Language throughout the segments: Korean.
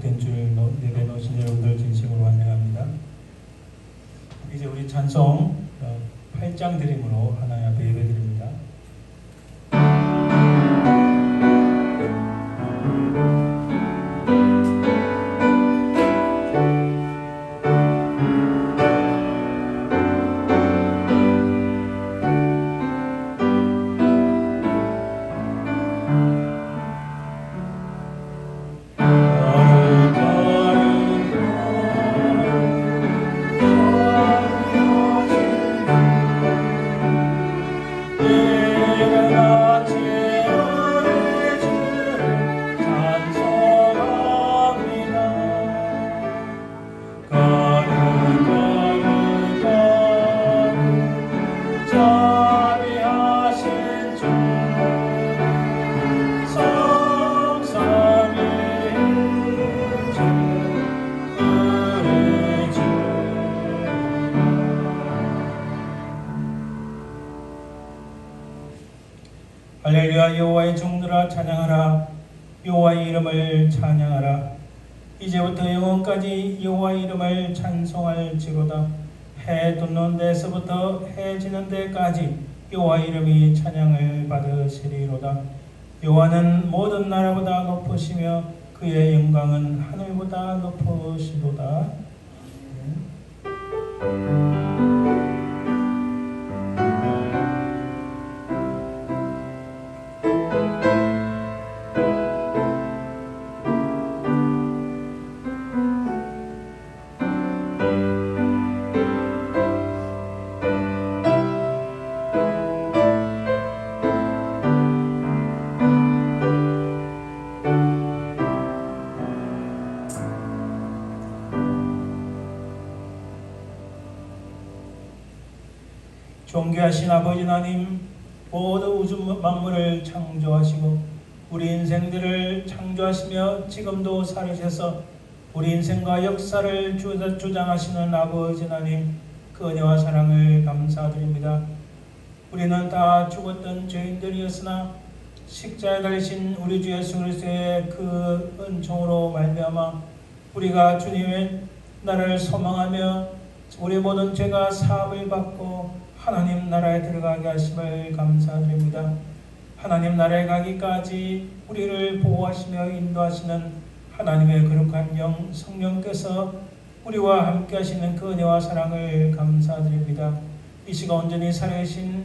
복된 주를 내려놓으신 여러분들 진심으로 환영합니다. 이제 우리 찬송 8장 드림으로 하나님 앞에 예배드립니다. 할렐루야. 여호와의 종들아 찬양하라. 여호와의 이름을 찬양하라. 이제부터 영원까지 여호와의 이름을 찬송할지로다. 해 돋는 데서부터 해 지는 데까지 여호와의 이름이 찬양을 받으시리로다. 여호와는 모든 나라보다 높으시며 그의 영광은 하늘보다 높으시도다. 존귀하신 아버지 하나님, 모든 우주 만물을 창조하시고 우리 인생들을 창조하시며 지금도 살으셔서 우리 인생과 역사를 주장하시는 아버지 하나님, 그 은혜와 사랑을 감사드립니다. 우리는 다 죽었던 죄인들이었으나 십자가에 달리신 우리 주 예수 그리스도의 그 은총으로 말미암아 우리가 주님의 나라를 소망하며 우리 모든 죄가 사함을 받고 하나님 나라에 들어가게 하심을 감사드립니다. 하나님 나라에 가기까지 우리를 보호하시며 인도하시는 하나님의 거룩한 영 성령께서 우리와 함께 하시는 그 은혜와 사랑을 감사드립니다. 이 시간 온전히 살아계신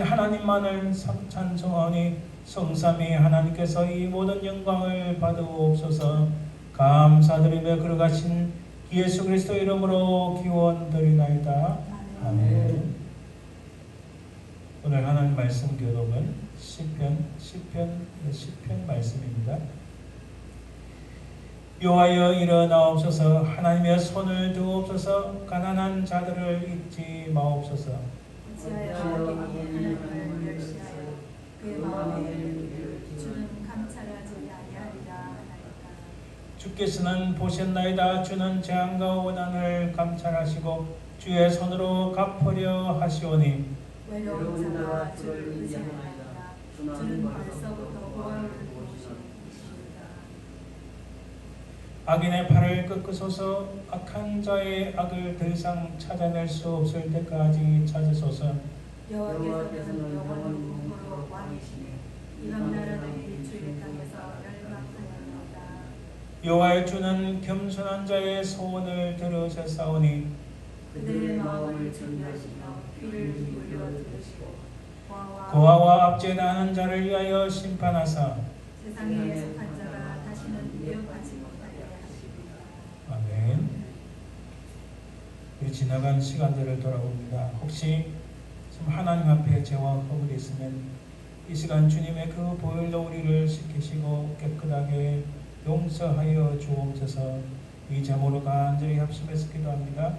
하나님만을 찬송하오니 성삼위 하나님께서 이 모든 영광을 받으옵소서. 감사드리며 거룩하신 예수 그리스도 이름으로 기원드리나이다. 아멘. 오늘 하나님 말씀 교독은 시편 말씀입니다. 여호와여 일어나옵소서. 하나님의 손을 두옵소서. 가난한 자들을 잊지 마옵소서. 주께서는 보셨나이다. 주는 재앙과 원한을 감찰하시고 주의 손으로 갚으려 하시오니 외로운 자가 주를 의지하나이다. 주는 벌써부터 보혈을 보시옵니다. 악인의 팔을 꺾으소서. 악한 자의 악을 더 이상 찾아낼 수 없을 때까지 찾으소서. 여호와께서는 영원 공포로 왕이시니 이방 나라들이 주를 향해서 열망하나이다. 여호와의 주는 겸손한 자의 소원을 들으셨사오니 그들의 마음을 준비하시며 귀를 기울여 들으시고 고아와 압제당하는 자를 위하여 심판하사 세상에 속한 자가 다시는 미혹하지 못하게 하시리라. 아멘. 우리 지나간 시간들을 돌아봅니다. 혹시 지금 하나님 앞에 죄와 허물이 있으면 이 시간 주님의 그 보혈로 우리를 씻기시고 깨끗하게 용서하여 주옵소서. 이 제목으로 간절히 합심해서 기도합니다.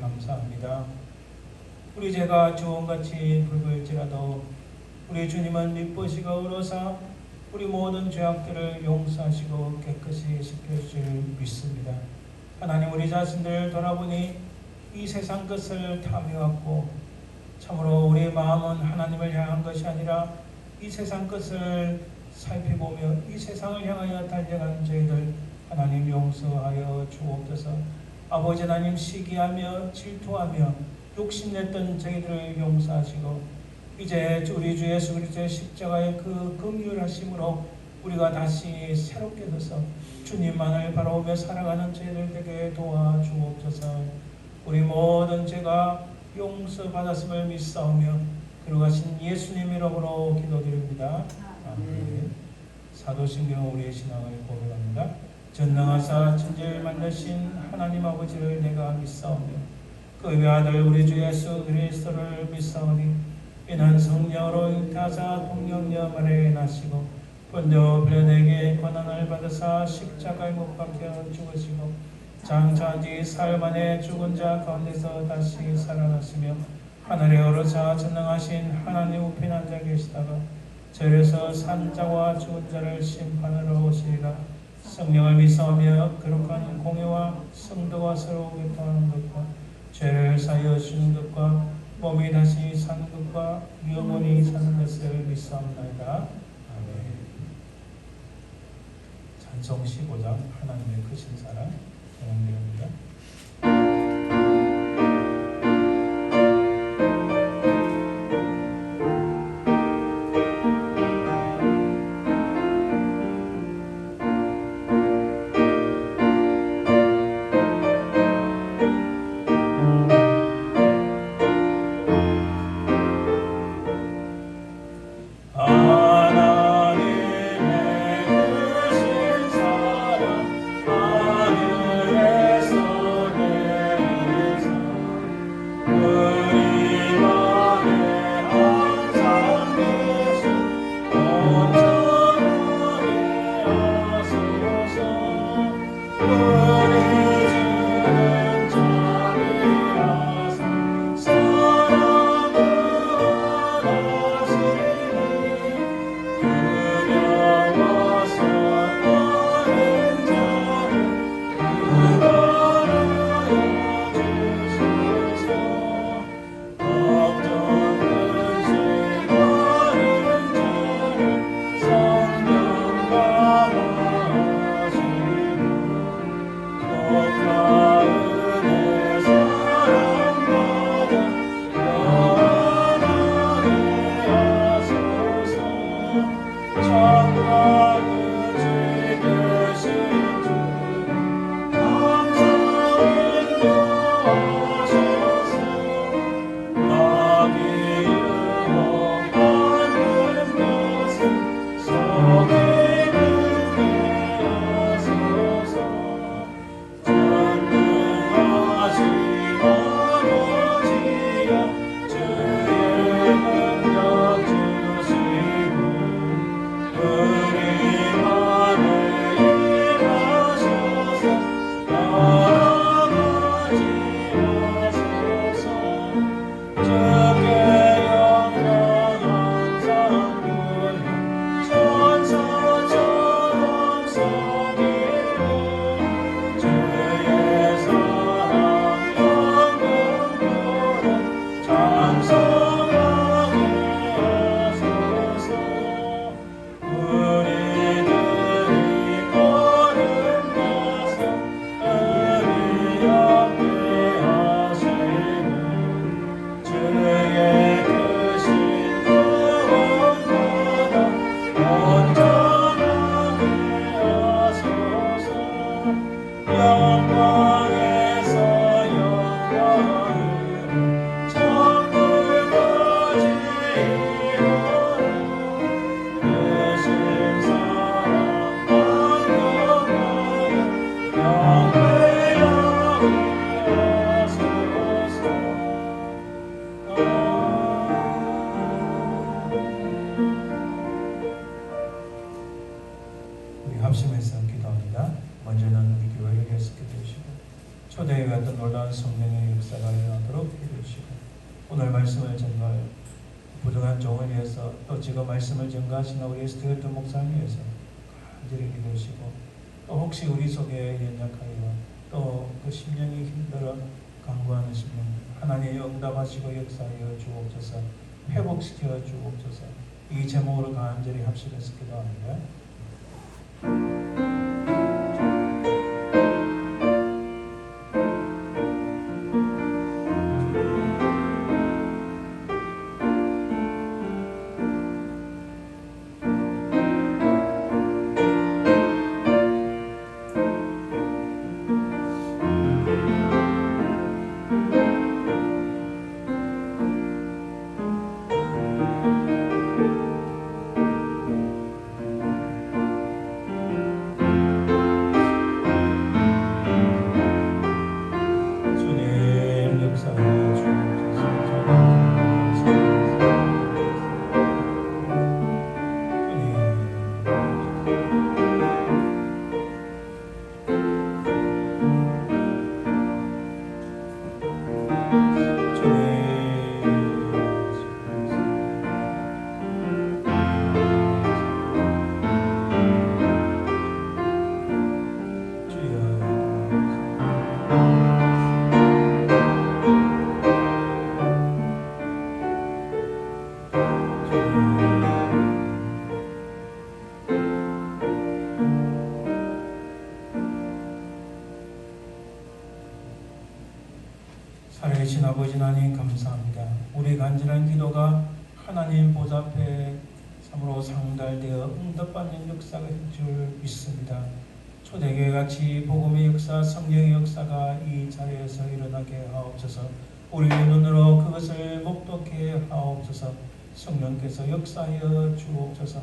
감사합니다. 우리 죄가 주홍같이 붉을지라도 우리 주님은 미쁘시고 의로사 우리 모든 죄악들을 용서하시고 깨끗이 씻겨주실 믿습니다. 하나님, 우리 자신들을 돌아보니 이 세상 것을 탐해왔고 참으로 우리의 마음은 하나님을 향한 것이 아니라 이 세상 것을 살펴보며 이 세상을 향하여 달려간 저희들 하나님 용서하여 주옵소서. 아버지 하나님, 시기하며 질투하며 욕심냈던 저희들을 용서하시고 이제 우리 주 예수 그리스도의 십자가의 그 긍휼하심으로 우리가 다시 새롭게 돼서 주님만을 바라보며 살아가는 저희들 되게 도와주옵소서. 우리 모든 죄가 용서받았음을 믿사오며 그러가신 예수님 이름으로 기도드립니다. 아멘. 사도신경 우리의 신앙을 고백합니다. 전능하사 천지를 만드신 하나님 아버지를 내가 믿사오며 그 외아들 우리 주 예수 그리스도를 믿사오니 이는 성령으로 잉타하사 동령녀 마리아에 나시고 본저 빌라도에게 고난을 받으사 십자가에 못 박혀 죽으시고 장차한 지 사흘 만에 죽은 자 가운데서 다시 살아나시며 하늘에 오르사 전능하신 하나님 우편에 앉아 계시다가 절에서 산 자와 죽은 자를 심판하러 오시리라. 성령을 믿사오며 거룩한 공예와 성도와 서로 교통하는 것과 죄를 사하여 주는 것과 몸이 다시 사는 것과 영원히 사는 것을 믿사옵나이다. 아멘. 찬송 15장 하나님의 크신 사랑 찬양드립니다. 하늘에서 오늘 말씀을 전가할 부족한 종을 위해서 또 지금 말씀을 전가하시는 우리 스튜어트 목사님 위해서 간절히 기도하시고 또 혹시 우리 속에 연약하여 또 그 심령이 힘들어 간구하는 심령 하나님이 응답하시고 역사하여 주옵소서 회복시켜 주옵소서 이 제목으로 간절히 합심해서 기도합니다. 살아계신 아버지 하나님 감사합니다. 우리 간절한 기도가 하나님 보좌 앞에 참으로 상달되어 응답받는 역사가 될 줄 믿습니다. 초대교회같이 복음의 역사, 성령의 역사가 이 자리에서 일어나게 하옵소서. 우리의 눈으로 그것을 목독해 하옵소서. 성령께서 역사하여 주옵소서.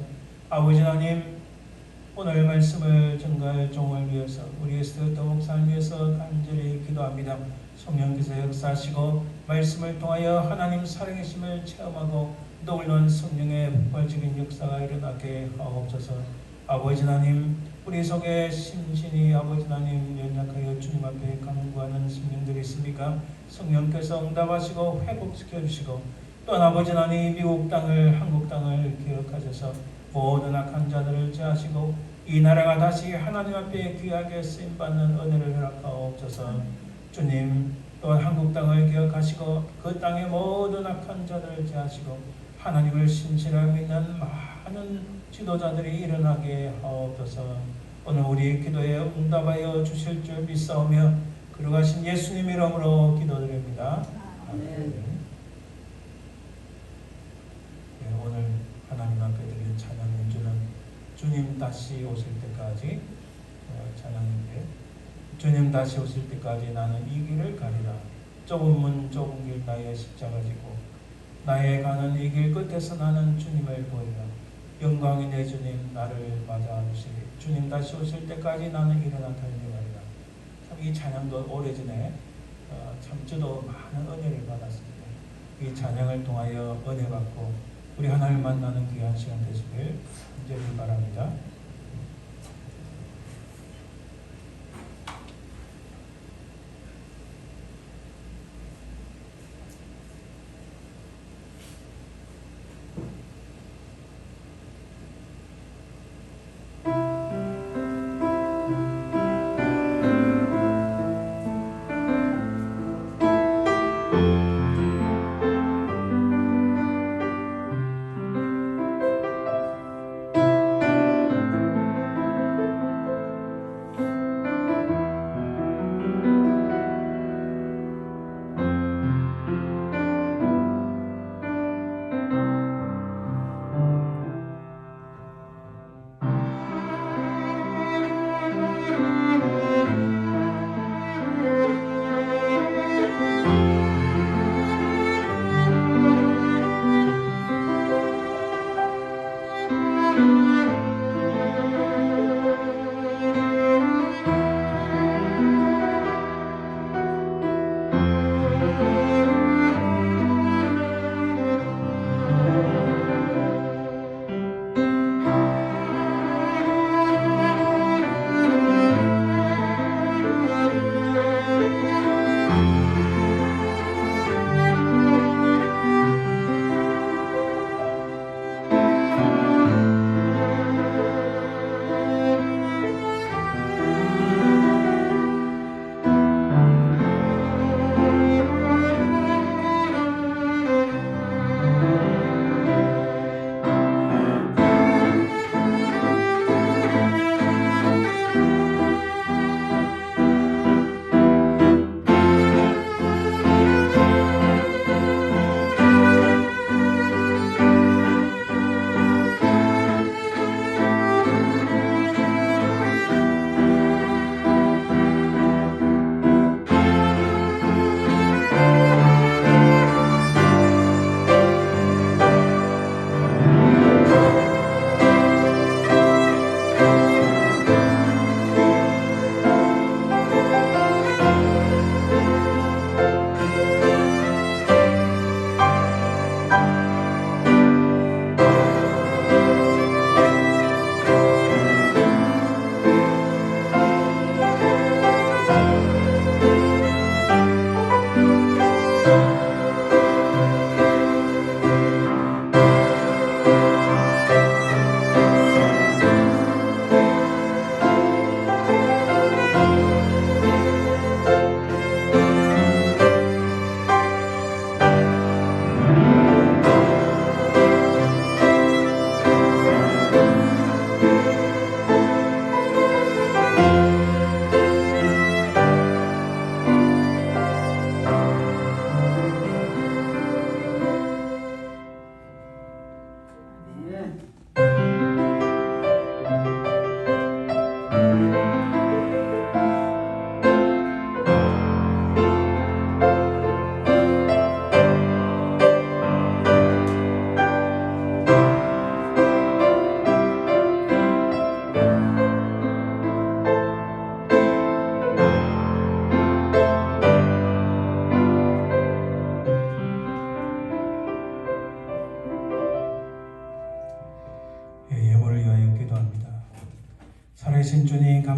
아버지 하나님 오늘 말씀을 전가할 종을 위해서 우리 스튜어트 목사를 위해서 간절히 기도합니다. 성령께서 역사하시고 말씀을 통하여 하나님 살아계심을 체험하고 떠오르는 성령의 폭발적인 역사가 일어나게 하옵소서. 아버지 하나님 우리 속에 심신이 아버지 하나님 연약하여 주님 앞에 간구하는 성령들이 있습니까? 성령께서 응답하시고 회복시켜 주시고 또한 아버지 하나님 미국 땅을 한국 땅을 기억하셔서 모든 악한 자들을 제하시고 이 나라가 다시 하나님 앞에 귀하게 쓰임받는 은혜를 허락하옵소서. 주님 또한 한국 땅을 기억하시고 그 땅의 모든 악한 자들을 제하시고 하나님을 신실하게 믿는 많은 지도자들이 일어나게 하옵소서. 오늘 우리 기도에 응답하여 주실 줄 믿사오며 거룩하신 예수님 이름으로 기도드립니다. 아멘. 오늘 하나님 앞에 드린 찬양 연주는 주님 다시 오실 때까지 찬양인데 주님 다시 오실 때까지 나는 이 길을 가리라. 좁은 문 좁은 길 나의 십자가 지고 나의 가는 이 길 끝에서 나는 주님을 보리라. 영광이 내 주님 나를 맞아주시리. 주님 다시 오실 때까지 나는 일어나 달려가리라. 참 이 찬양도 오래전에 참 저도 많은 은혜를 받았습니다. 이 찬양을 통하여 은혜 받고 우리 하나님 만나는 귀한 시간 되시길 간절히 바랍니다.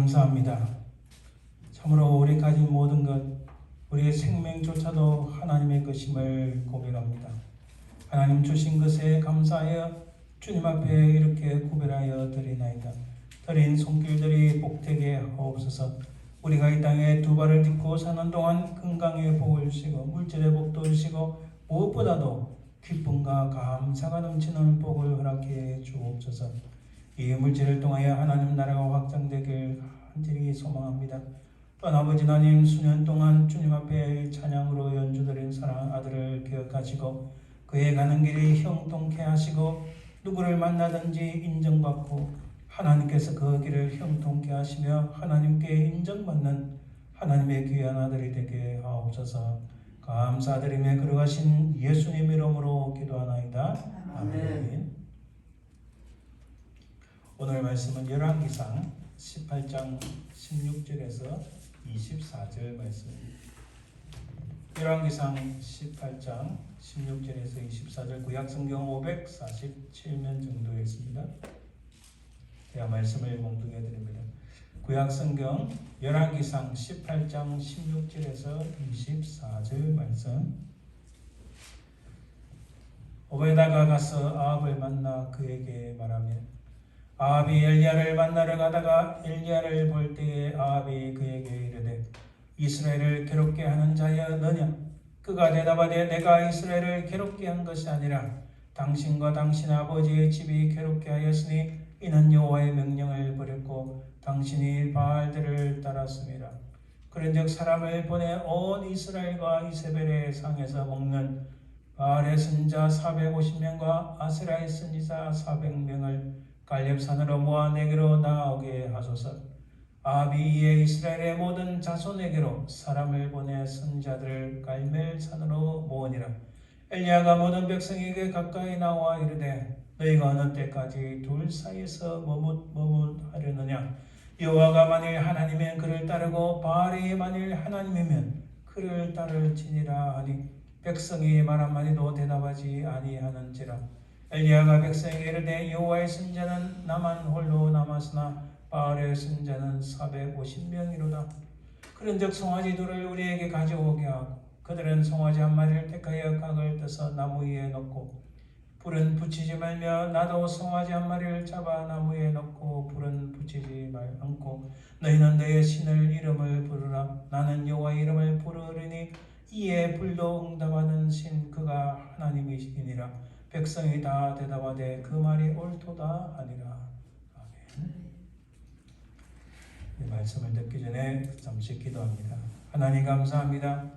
감사합니다. 참으로 우리 가진 모든 것, 우리의 생명조차도 하나님의 것임을 고백합니다. 하나님 주신 것에 감사하여 주님 앞에 이렇게 구별하여 드리나이다. 드린 손길들이 복되게 하옵소서. 우리가 이 땅에 두 발을 딛고 사는 동안 건강의 복을 주시고 물질의 복도 주시고 무엇보다도 기쁨과 감사가 넘치는 복을 허락해 주옵소서. 이 물질을 통하여 하나님 나라가 확장되길 간절히 소망합니다. 또한 아버지 하나님, 수년 동안 주님 앞에 찬양으로 연주드린 사랑하는 아들을 기억하시고 그의 가는 길이 형통케 하시고 누구를 만나든지 인정받고 하나님께서 그 길을 형통케 하시며 하나님께 인정받는 하나님의 귀한 아들이 되게 하옵소서. 감사드리며 걸어가신 예수님 이름으로 기도하나이다. 아멘. 오늘 말씀은 열왕기상 18장 16절에서 24절 말씀입니다. 열왕기상 18장 16절에서 24절 구약성경 547면 정도에 있습니다. 제가 말씀을 봉독해 드립니다. 구약성경 열왕기상 18장 16절에서 24절 말씀. 오베다가 가서 아합을 만나 그에게 말하며 아합이 엘리야를 만나러 가다가 엘리야를 볼 때에 아합이 그에게 이르되 이스라엘을 괴롭게 하는 자여 너냐? 그가 대답하되 내가 이스라엘을 괴롭게 한 것이 아니라 당신과 당신 아버지의 집이 괴롭게 하였으니 이는 여호와의 명령을 버렸고 당신이 바알들을 따랐습니다. 그런즉 사람을 보내 온 이스라엘과 이세벨의 상에서 먹는 바알의 선지자 450명과 아세라의 선지자 400명을 갈렙산으로 모아 내게로 나오게 하소서. 아합이 이에 이스라엘의 모든 자손에게로 사람을 보내 선지자들을 갈멜산으로 모으니라. 엘리야가 모든 백성에게 가까이 나와 이르되 너희가 어느 때까지 둘 사이에서 머뭇하려느냐? 여호와가 만일 하나님이면 그를 따르고 바알이 만일 하나님이면 그를 따를지니라 하니 백성이 말 한마디도 대답하지 아니하는지라. 엘리야가 백성에게 이르되 여호와의 선지자는 나만 홀로 남았으나 바알의 선지자는 450명이로다. 그런즉 송아지 둘을 우리에게 가져오게 하고 그들은 송아지 한 마리를 택하여 각을 떠서 나무 위에 놓고 불은 붙이지 말며 나도 송아지 한 마리를 잡아 나무 위에 놓고 불은 붙이지 않고 너희는 너의 신을 이름을 부르라. 나는 여호와의 이름을 부르리니 이에 불도 응답하는 신 그가 하나님이시니라. 백성이 다 대답하되 그 말이 옳도다 하니라. 아멘. 이 말씀을 듣기 전에 잠시 기도합니다. 하나님 감사합니다.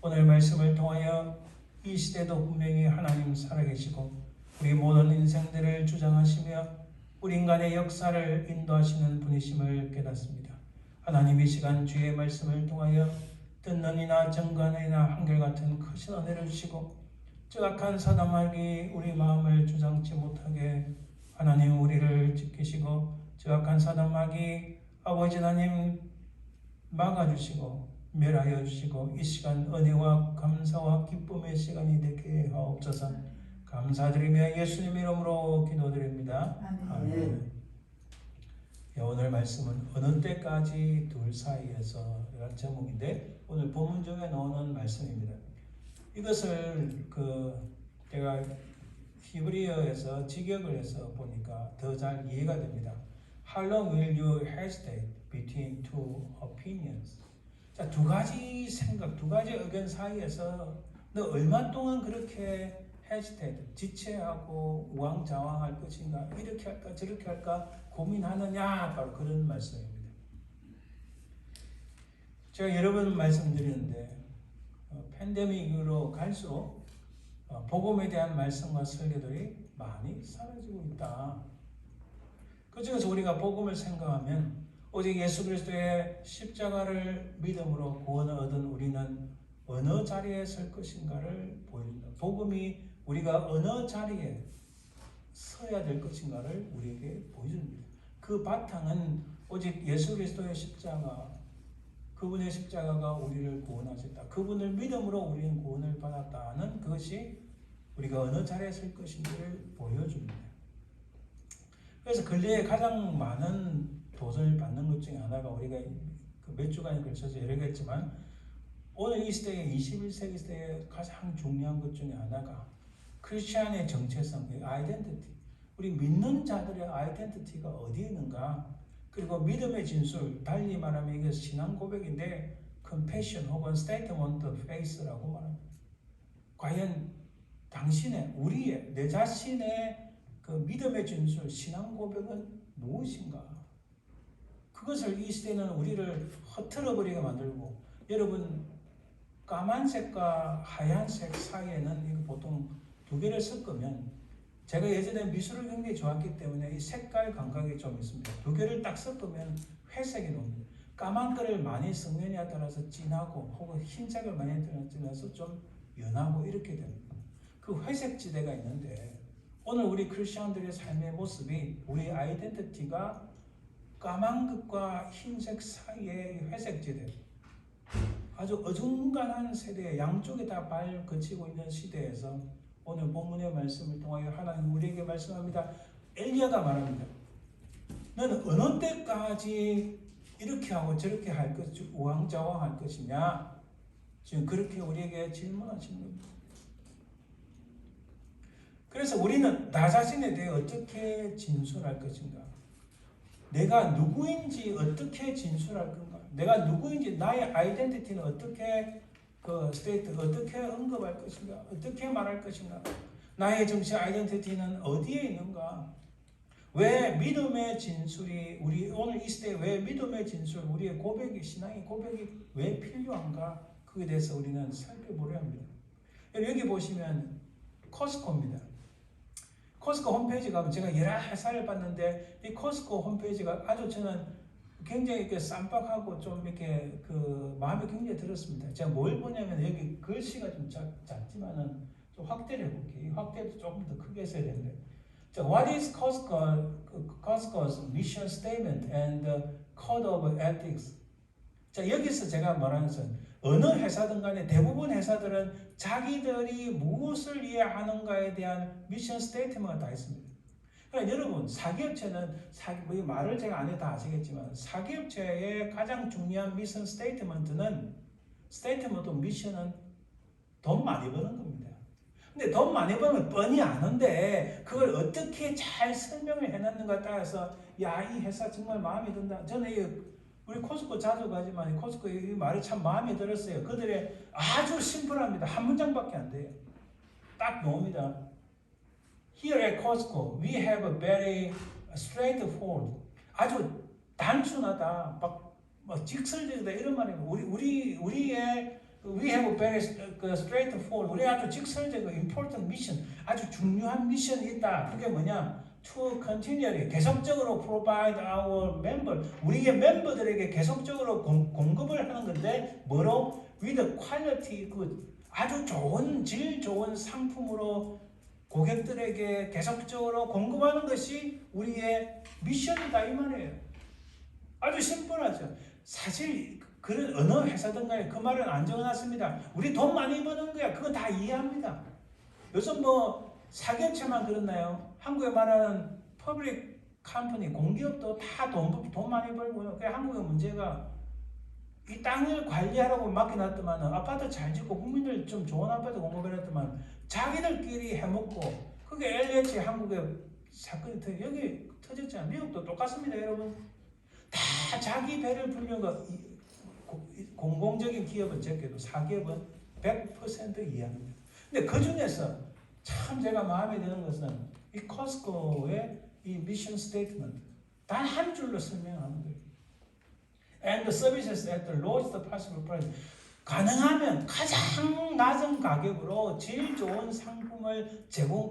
오늘 말씀을 통하여 이 시대도 분명히 하나님 살아계시고 우리 모든 인생들을 주장하시며 우리 인간의 역사를 인도하시는 분이심을 깨닫습니다. 하나님 이 시간 주의 말씀을 통하여 듣는 이나 정가는 이나 한결같은 크신 은혜를 주시고 적악한 사단마귀 우리 마음을 주장치 못하게 하나님 우리를 지키시고 적악한 사단마귀 아버지 하나님 막아주시고 멸하여 주시고 이 시간 은혜와 감사와 기쁨의 시간이 되게 하옵소서. 감사드리며 예수님 이름으로 기도드립니다. 아멘. 오늘 말씀은 어느 때까지 둘 사이에서 이런 제목인데 오늘 본문 중에 나오는 말씀입니다. 이것을 제가 히브리어에서 직역을 해서 보니까 더 잘 이해가 됩니다. How long will you hesitate between two opinions? 자, 두 가지 생각, 두 가지 의견 사이에서 너 얼마 동안 그렇게 hesitate, 지체하고 우왕좌왕할 것인가? 이렇게 할까 저렇게 할까 고민하느냐? 바로 그런 말씀입니다. 제가 여러 번 말씀드리는데 팬데믹으로 갈수록 복음에 대한 말씀과 설교들이 많이 사라지고 있다. 그중에서 우리가 복음을 생각하면 오직 예수 그리스도의 십자가를 믿음으로 구원을 얻은 우리는 어느 자리에 설 것인가를 보여준다. 복음이 우리가 어느 자리에 서야 될 것인가를 우리에게 보여줍니다. 그 바탕은 오직 예수 그리스도의 십자가, 그분의 십자가가 우리를 구원하셨다. 그분을 믿음으로 우리는 구원을 받았다는 그것이 우리가 어느 자리에 설 것인지를 보여줍니다. 그래서 근래에 가장 많은 도전을 받는 것 중에 하나가 우리가 그 몇 주간에 걸쳐서 여러 개 했지만 오늘 이 시대에 21세기 시대에 가장 중요한 것 중에 하나가 크리스천의 정체성, 아이덴티티. 우리 믿는 자들의 아이덴티티가 어디에 있는가? 그리고 믿음의 진술, 달리 말하면 이게 신앙 고백인데 confession 혹은 statement of faith라고 말합니다. 과연 당신의, 우리의, 내 자신의 그 믿음의 진술, 신앙 고백은 무엇인가? 그것을 이 시대는 우리를 흐트러버리게 만들고, 여러분 까만색과 하얀색 사이에는 이거 보통 두 개를 섞으면, 제가 예전에 미술을 굉장히 좋아했기 때문에 이 색깔 감각이 좀 있습니다. 두 개를 딱 섞으면 회색이 나옵니다. 까만 거를 많이 섞느냐에 따라서 진하고 혹은 흰색을 많이 들어서 좀 연하고 이렇게 됩니다. 그 회색 지대가 있는데 오늘 우리 크리스천들의 삶의 모습이 우리 아이덴티티가 까만 것과 흰색 사이의 회색 지대, 아주 어중간한 세대에 양쪽에 다 발 거치고 있는 시대에서 오늘 본문의 말씀을 통하여 하나님 우리에게 말씀합니다. 엘리야가 말합니다. 너는 어느 때까지 이렇게 하고 저렇게 할 것, 우왕좌왕할 것이냐? 지금 그렇게 우리에게 질문하시는 겁니다. 그래서 우리는 나 자신에 대해 어떻게 진술할 것인가? 내가 누구인지 어떻게 진술할 건가? 내가 누구인지 나의 아이덴티티는 어떻게 스테이트 어떻게 언급할 것인가? 어떻게 말할 것인가? 나의 정치 아이덴티티는 어디에 있는가? 왜 믿음의 진술이 우리 오늘 이 시대에 왜 믿음의 진술, 우리의 고백이 신앙의 고백이 왜 필요한가? 그에 대해서 우리는 살펴보려 합니다. 여기 보시면 코스코입니다. 코스코 홈페이지 가면 제가 여러 회사를 봤는데 이 코스코 홈페이지가 아주 저는 굉장히 이렇게 쌈박하고 좀 이렇게 그 마음이 굉장히 들었습니다. 제가 뭘 보냐면 여기 글씨가 좀 작지만은 좀 확대를 해볼게요. 이 확대도 조금 더 크게 써야 되는데. 자, What is Costco's mission statement and code of ethics? 자, 여기서 제가 말하는 것은 어느 회사든 간에 대부분 회사들은 자기들이 무엇을 위해 하는가에 대한 미션 스테이트먼트가 다 있습니다. 그러니까 여러분, 사기업체는 뭐 말을 제가 안 해도 다 아시겠지만 사기업체의 가장 중요한 미션 스테이트먼트는 미션은 돈 많이 버는 겁니다. 근데 돈 많이 벌면 뻔히 아는데 그걸 어떻게 잘 설명을 해놨는가에 따라서 야, 이 회사 정말 마음에 든다. 저는 우리 코스코 자주 가지만 코스코 이 말이 참 마음에 들었어요. 그들의 아주 심플합니다. 한 문장밖에 안 돼요. 딱 나옵니다. Here at Costco, we have a very straightforward. 아주 단순하다. 막 직설적이다 이런 말이에요. 우리의 We have a very straightforward. 우리 아주 직설적이고 important mission. 아주 중요한 미션이 있다. 그게 뭐냐? To continually 계속적으로 provide our member. 우리의 멤버들에게 계속적으로 공급을 하는 건데 뭐로? With quality good. 아주 좋은 질 좋은 상품으로 고객들에게 계속적으로 공급하는 것이 우리의 미션이다 이 말이에요. 아주 심플하죠. 사실 그런 어느 회사든 간에 그 말은 안 적어놨습니다. 우리 돈 많이 버는 거야. 그건 다 이해합니다. 요즘 뭐 사기업체만 그렇나요? 한국에 말하는 퍼블릭 컴퍼니, 공기업도 다 돈 많이 벌고요. 그 한국의 문제가 이 땅을 관리하라고 맡겨놨더만 아파트 잘 짓고 국민들 좀 좋은 아파트 공급해놨더만 자기들끼리 해먹고 그게 LH 한국의 사건이 여기 터졌잖아요. 미국도 똑같습니다, 여러분. 다 자기 배를 불려가 공공적인 기업은 적게도 사기업은 100% 이해합니다. 근데 그 중에서 참 제가 마음에 드는 것은 이 코스코의 이 미션 스테이트먼트 단 한 줄로 설명하는 거예요. And the services at the lowest possible price. 가능하면 가장 낮은 가격으로 제일 좋은 상품을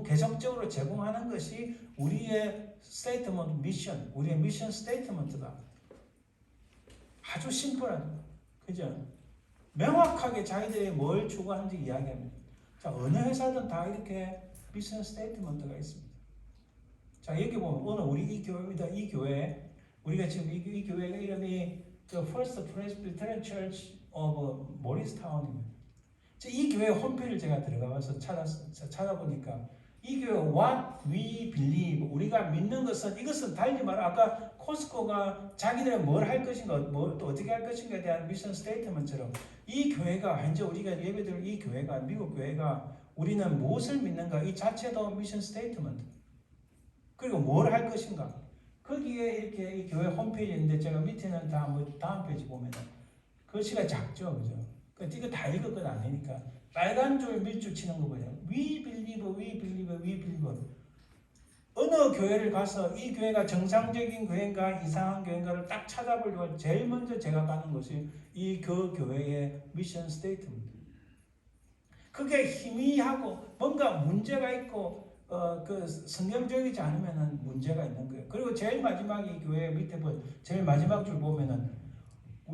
계속적으로 제공하는 것이 우리의 스테이트먼트 미션, 우리의 미션 스테이트먼트다. 아주 심플하다. 그죠? 명확하게 자기들이 뭘 추구하는지 이야기합니다. 자, 어느 회사든 다 이렇게 미션 스테이트먼트가 있습니다. 자, 여기 보면 오늘 우리 이 교회입니다. 이 교회, 우리가 지금 이 교회의 이름이 The First Presbyterian Church of Morristown입니다. 이 교회 홈페이지를 제가 들어가서 찾아보니까 이 교회 what we believe 우리가 믿는 것은 이것은 달리 말해 아까 코스코가 자기들은 뭘 할 것인가 뭘 또 어떻게 할 것인가에 대한 미션 스테이트먼트처럼 이 교회가 현재 우리가 예배드릴 이 교회가 미국 교회가 우리는 무엇을 믿는가 이 자체도 미션 스테이트먼트 그리고 뭘 할 것인가 거기에 이렇게 이 교회 홈페이지인데 제가 밑에는 다 뭐 다음 페이지 보면은 글씨가 작죠 그죠 이거 다 읽을 건 아니니까 빨간 줄 밀줄 치는 거 보세요. We believe, we believe, we believe. 어느 교회를 가서 이 교회가 정상적인 교회인가 이상한 교회인가를 딱 찾아보려고 제일 먼저 제가 가는 것이 이 그 교회의 미션 스테이트먼트. 그게 희미하고 뭔가 문제가 있고 그 성경적이지 않으면은 문제가 있는 거예요. 그리고 제일 마지막 이 교회 밑에 제일 마지막 줄 보면은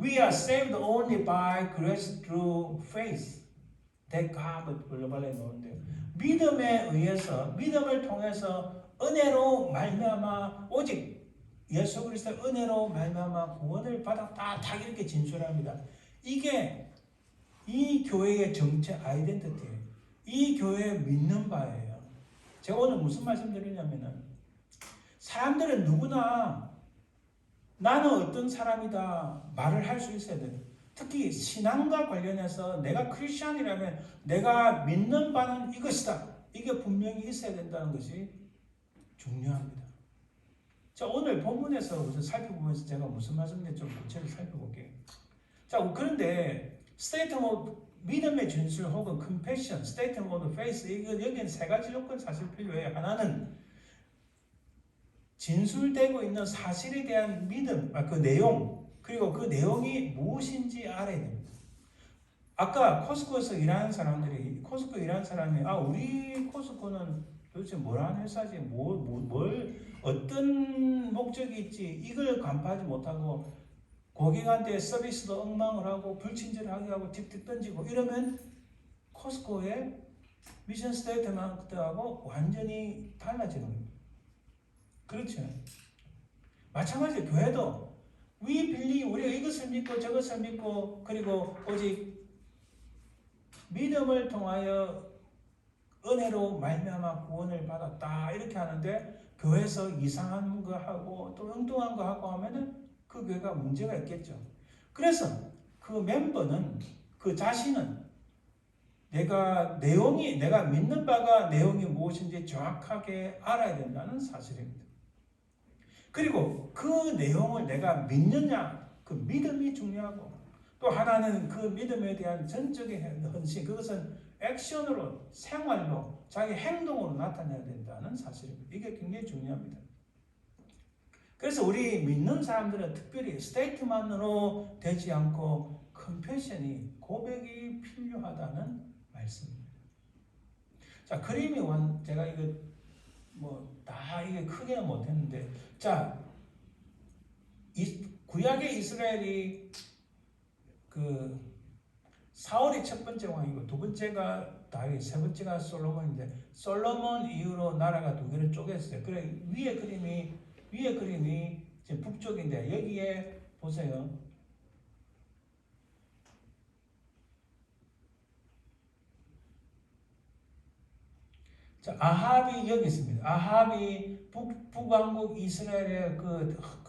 We are saved only by grace through faith. 대가부 블루발레 놓는데요. 믿음에 의해서 믿음을 통해서 은혜로 말미암아 오직 예수 그리스도의 은혜로 말미암아 구원을 받았다. 다 이렇게 진술합니다. 이게 이 교회의 정체 아이덴티티예요. 이 교회에 믿는 바예요. 제가 오늘 무슨 말씀 드리냐면은 사람들은 누구나 나는 어떤 사람이다 말을 할 수 있어야 돼요. 특히 신앙과 관련해서 내가 크리스천이라면 내가 믿는 바는 이것이다. 이게 분명히 있어야 된다는 것이 중요합니다. 자, 오늘 본문에서 우선 살펴보면서 제가 무슨 말씀인지 좀 구체적으로 살펴볼게요. 자, 그런데 스테이트먼트 믿음의 진술 혹은 confession, 스테이트먼트 페이스 이거 여기는 세 가지 조건 사실 필요해요. 하나는 진술되고 있는 사실에 대한 믿음, 그 내용, 그리고 그 내용이 무엇인지 알아야 됩니다. 아까 코스코에서 일하는 사람들이, 코스코 일하는 사람이, 우리 코스코는 도대체 뭘 하는 회사지, 어떤 목적이 있지, 이걸 간파하지 못하고, 고객한테 서비스도 엉망을 하고, 불친절하게 하고, 틱틱 던지고, 이러면 코스코의 미션 스테이트먼트하고 완전히 달라지는 겁니다. 그렇죠. 마찬가지로 교회도 we believe 우리가 이것을 믿고 저것을 믿고 그리고 오직 믿음을 통하여 은혜로 말미암아 구원을 받았다 이렇게 하는데 교회에서 이상한 거 하고 또 엉뚱한 거 하고 하면은 그 교회가 문제가 있겠죠. 그래서 그 멤버는 그 자신은 내가 믿는 바가 내용이 무엇인지 정확하게 알아야 된다는 사실입니다. 그리고 그 내용을 내가 믿느냐, 그 믿음이 중요하고 또 하나는 그 믿음에 대한 전적인 헌신, 그것은 액션으로, 생활로, 자기 행동으로 나타내야 된다는 사실입니다. 이게 굉장히 중요합니다. 그래서 우리 믿는 사람들은 특별히 스테이트만으로 되지 않고 컨페션이, 고백이 필요하다는 말씀입니다. 자, 그림이 제가 이거 다 이게 크게는 못했는데, 자, 구약의 이스라엘이 사울이 첫 번째 왕이고 두 번째가 다윗, 세 번째가 솔로몬인데 솔로몬 이후로 나라가 두 개로 쪼갰어요. 그래 위에 그림이 지금 북쪽인데 여기에 보세요. 자, 아합이 여기 있습니다. 아합이 북왕국 이스라엘에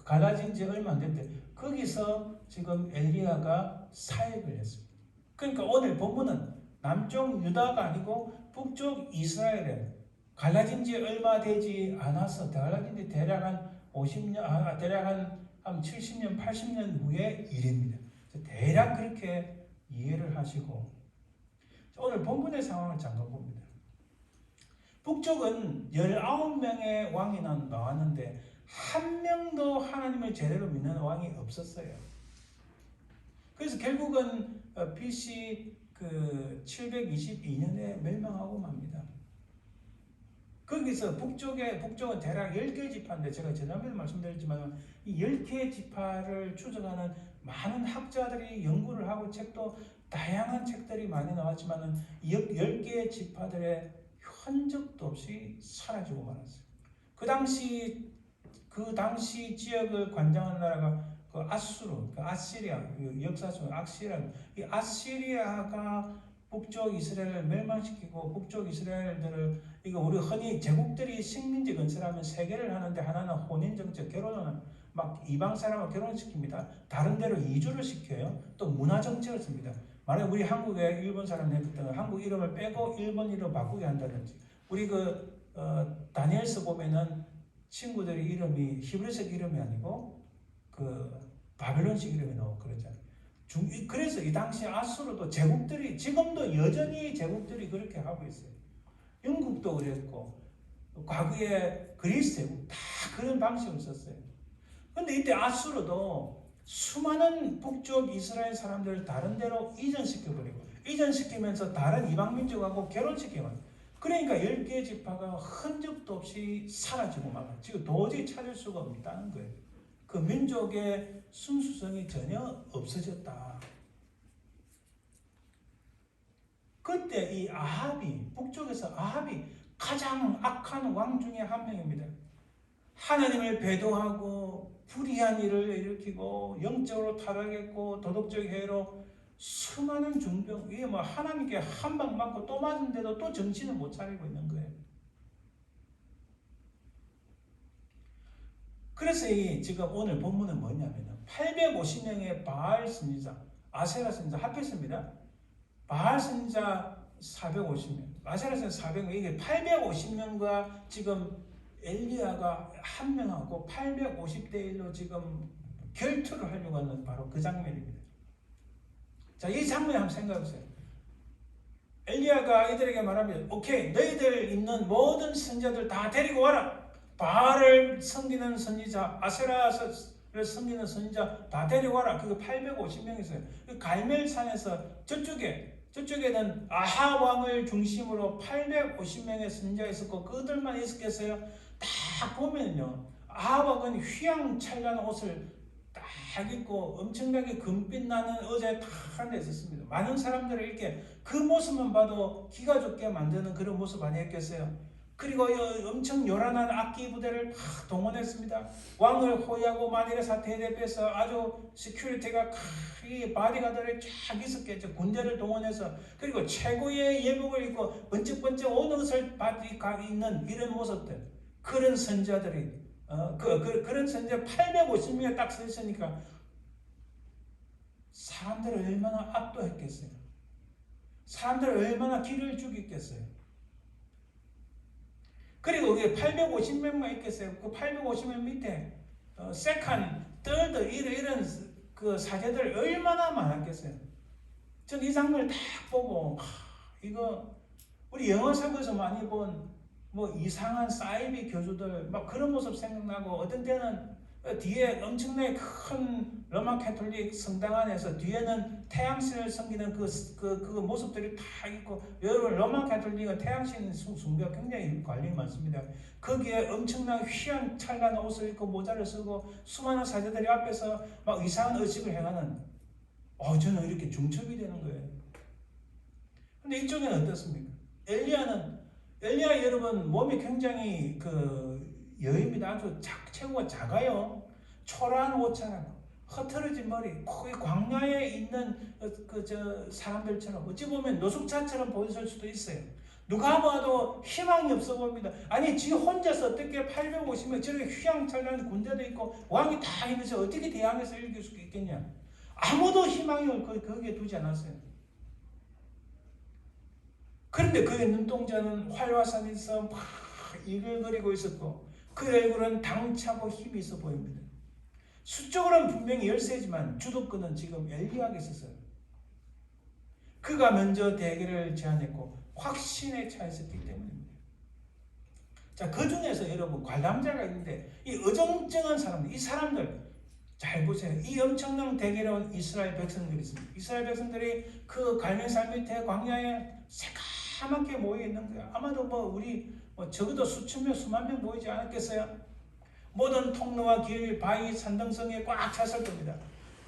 갈라진 지 얼마 안 됐대. 거기서 지금 엘리야가 사역을 했습니다. 그러니까 오늘 본문은 남쪽 유다가 아니고 북쪽 이스라엘에 갈라진 지 얼마 되지 않아서 갈라진 지 대략 한 50년, 대략 한 70년, 80년 후의 일입니다. 대략 그렇게 이해를 하시고 오늘 본문의 상황을 잠깐 봅니다. 북쪽은 19명의 왕이 나왔는데 한 명도 하나님을 제대로 믿는 왕이 없었어요. 그래서 결국은 BC 722년에 멸망하고 맙니다. 거기서 북쪽은 대략 10개 지파인데 제가 지난번에 말씀드렸지만 이 10개 지파를 추적하는 많은 학자들이 연구를 하고 책도 다양한 책들이 많이 나왔지만 10개 지파들의 흔적도 없이 사라지고 말았어요. 그 당시 지역을 관장한 나라가 아수르, 아시리아, 역사 속에 이 아시리아가 북쪽 이스라엘을 멸망시키고 북쪽 이스라엘들을 이거 우리 흔히 제국들이 식민지 건설하면 세계를 하는데 하나는 혼인 정책 결혼은 막 이방 사람을 결혼시킵니다. 다른 데로 이주를 시켜요. 또 문화 정책을 씁니다. 만약 우리 한국에 일본 사람 내었던 한국 이름을 빼고 일본 이름 바꾸게 한다든지 우리 다니엘서 보면은 친구들의 이름이 히브리식 이름이 아니고 바벨론식 이름이 나오고 그러잖아요. 그래서 이 당시 아수르도 제국들이 지금도 여전히 제국들이 그렇게 하고 있어요. 영국도 그랬고 과거에 그리스 제국 다 그런 방식을 썼어요. 그런데 이때 아수르도 수많은 북쪽 이스라엘 사람들을 다른 데로 이전시켜버리고 이전시키면서 다른 이방 민족하고 결혼시켜버려요. 그러니까 10개의 지파가 흔적도 없이 사라지고 막 지금 도저히 찾을 수가 없다는 거예요. 그 민족의 순수성이 전혀 없어졌다. 그때 이 아합이 북쪽에서 아합이 가장 악한 왕 중에 한 명입니다. 하나님을 배도하고 불의한 일을 일으키고 영적으로 타락했고 도덕적 해로 수많은 중병, 이게 뭐 하나님께 한 방 맞고 또 맞은데도 또 정신을 못 차리고 있는 거예요. 그래서 지금 오늘 본문은 뭐냐면 850명의 바알 선지자, 아세라 선지자 합했습니다. 바알 선지자 450명, 아세라 선지자 400명, 이게 850명과 지금 엘리야가 한 명하고 850대 1로 지금 결투를 하려고 하는 바로 그 장면입니다. 자, 이 장면 한번 생각해보세요. 엘리야가 이들에게 말합니다. 오케이, 너희들 있는 모든 선지자들 다 데리고 와라. 바알을 섬기는 선지자, 아세라를 섬기는 선지자 다 데리고 와라. 그거 850명 있어요. 갈멜산에서 저쪽에는 아합 왕을 중심으로 850명의 선지자가 있었고 그들만 있었겠어요? 딱 보면요, 아합 왕은 휘황찬란한 옷을 딱 입고 엄청나게 금빛 나는 의자에 딱 앉아 있었습니다. 많은 사람들을 이렇게 그 모습만 봐도 기가 죽게 만드는 그런 모습 아니었겠어요? 그리고 엄청 요란한 악기 부대를 다 동원했습니다. 왕을 호위하고 만일의 사태에 대비해서 아주 시큐리티가 이 바디가드를 쫙 있었겠죠. 군대를 동원해서. 그리고 최고의 예복을 입고 번쩍번쩍 온 옷을 받고 있는 이런 모습들. 그런 선지자들이 그런 선지자 850명에 딱 서 있으니까 사람들을 얼마나 압도했겠어요. 사람들을 얼마나 기를 죽였겠어요. 그리고 그게 850명만 있겠어요. 그 850명 밑에 세칸, 떨드 이런 그 사제들 얼마나 많았겠어요. 전 이 장면을 딱 보고 이거 우리 영어사에서 많이 본 뭐 이상한 사이비 교주들 막 그런 모습 생각나고 어떤 때는 뒤에 엄청나게 큰 로마 캐톨릭 성당 안에서 뒤에는 태양신을 섬기는 그 모습들이 다 있고 여러분 로마 캐톨릭은 태양신 숭배가 굉장히 관련이 많습니다. 거기에 엄청난 휘황찬란한 옷을 입고 모자를 쓰고 수많은 사제들이 앞에서 막 이상한 의식을 행하는 저는 이렇게 중첩이 되는 거예요. 근데 이쪽에는 어떻습니까? 엘리야 여러분 몸이 굉장히 여입니다. 아주 체구가 작아요. 초라한 옷처럼 흐트러진 머리, 거기 광야에 있는 사람들처럼 어찌 보면 노숙자처럼 보였을 수도 있어요. 누가 봐도 희망이 없어 보입니다. 아니 지 혼자서 어떻게 850명 저렇게 휘황찬란한 군대도 있고 왕이 다 있는데서 어떻게 대항해서 이길 수 있겠냐. 아무도 희망을 거기에 두지 않았어요. 그런데 그의 눈동자는 활화산에서 막 이글거리고 있었고 그 얼굴은 당차고 힘이 있어 보입니다. 수적으로는 분명히 열세지만 주도권은 지금 엘리야에게 있었어요. 그가 먼저 대결을 제안했고 확신에 차 있었기 때문입니다. 자, 그 중에서 여러분 관람자가 있는데 이 어정쩡한 사람들, 이 사람들 잘 보세요. 이 엄청난 대결에 온 이스라엘 백성들이 있습니다. 이스라엘 백성들이 그 갈멜산 밑에 광야에 새까맣게 모여 있는 거예요. 아마도 우리 적어도 수천 명, 수만 명 모이지 않았겠어요? 모든 통로와 길, 바위, 산등성에 꽉 찼을 겁니다.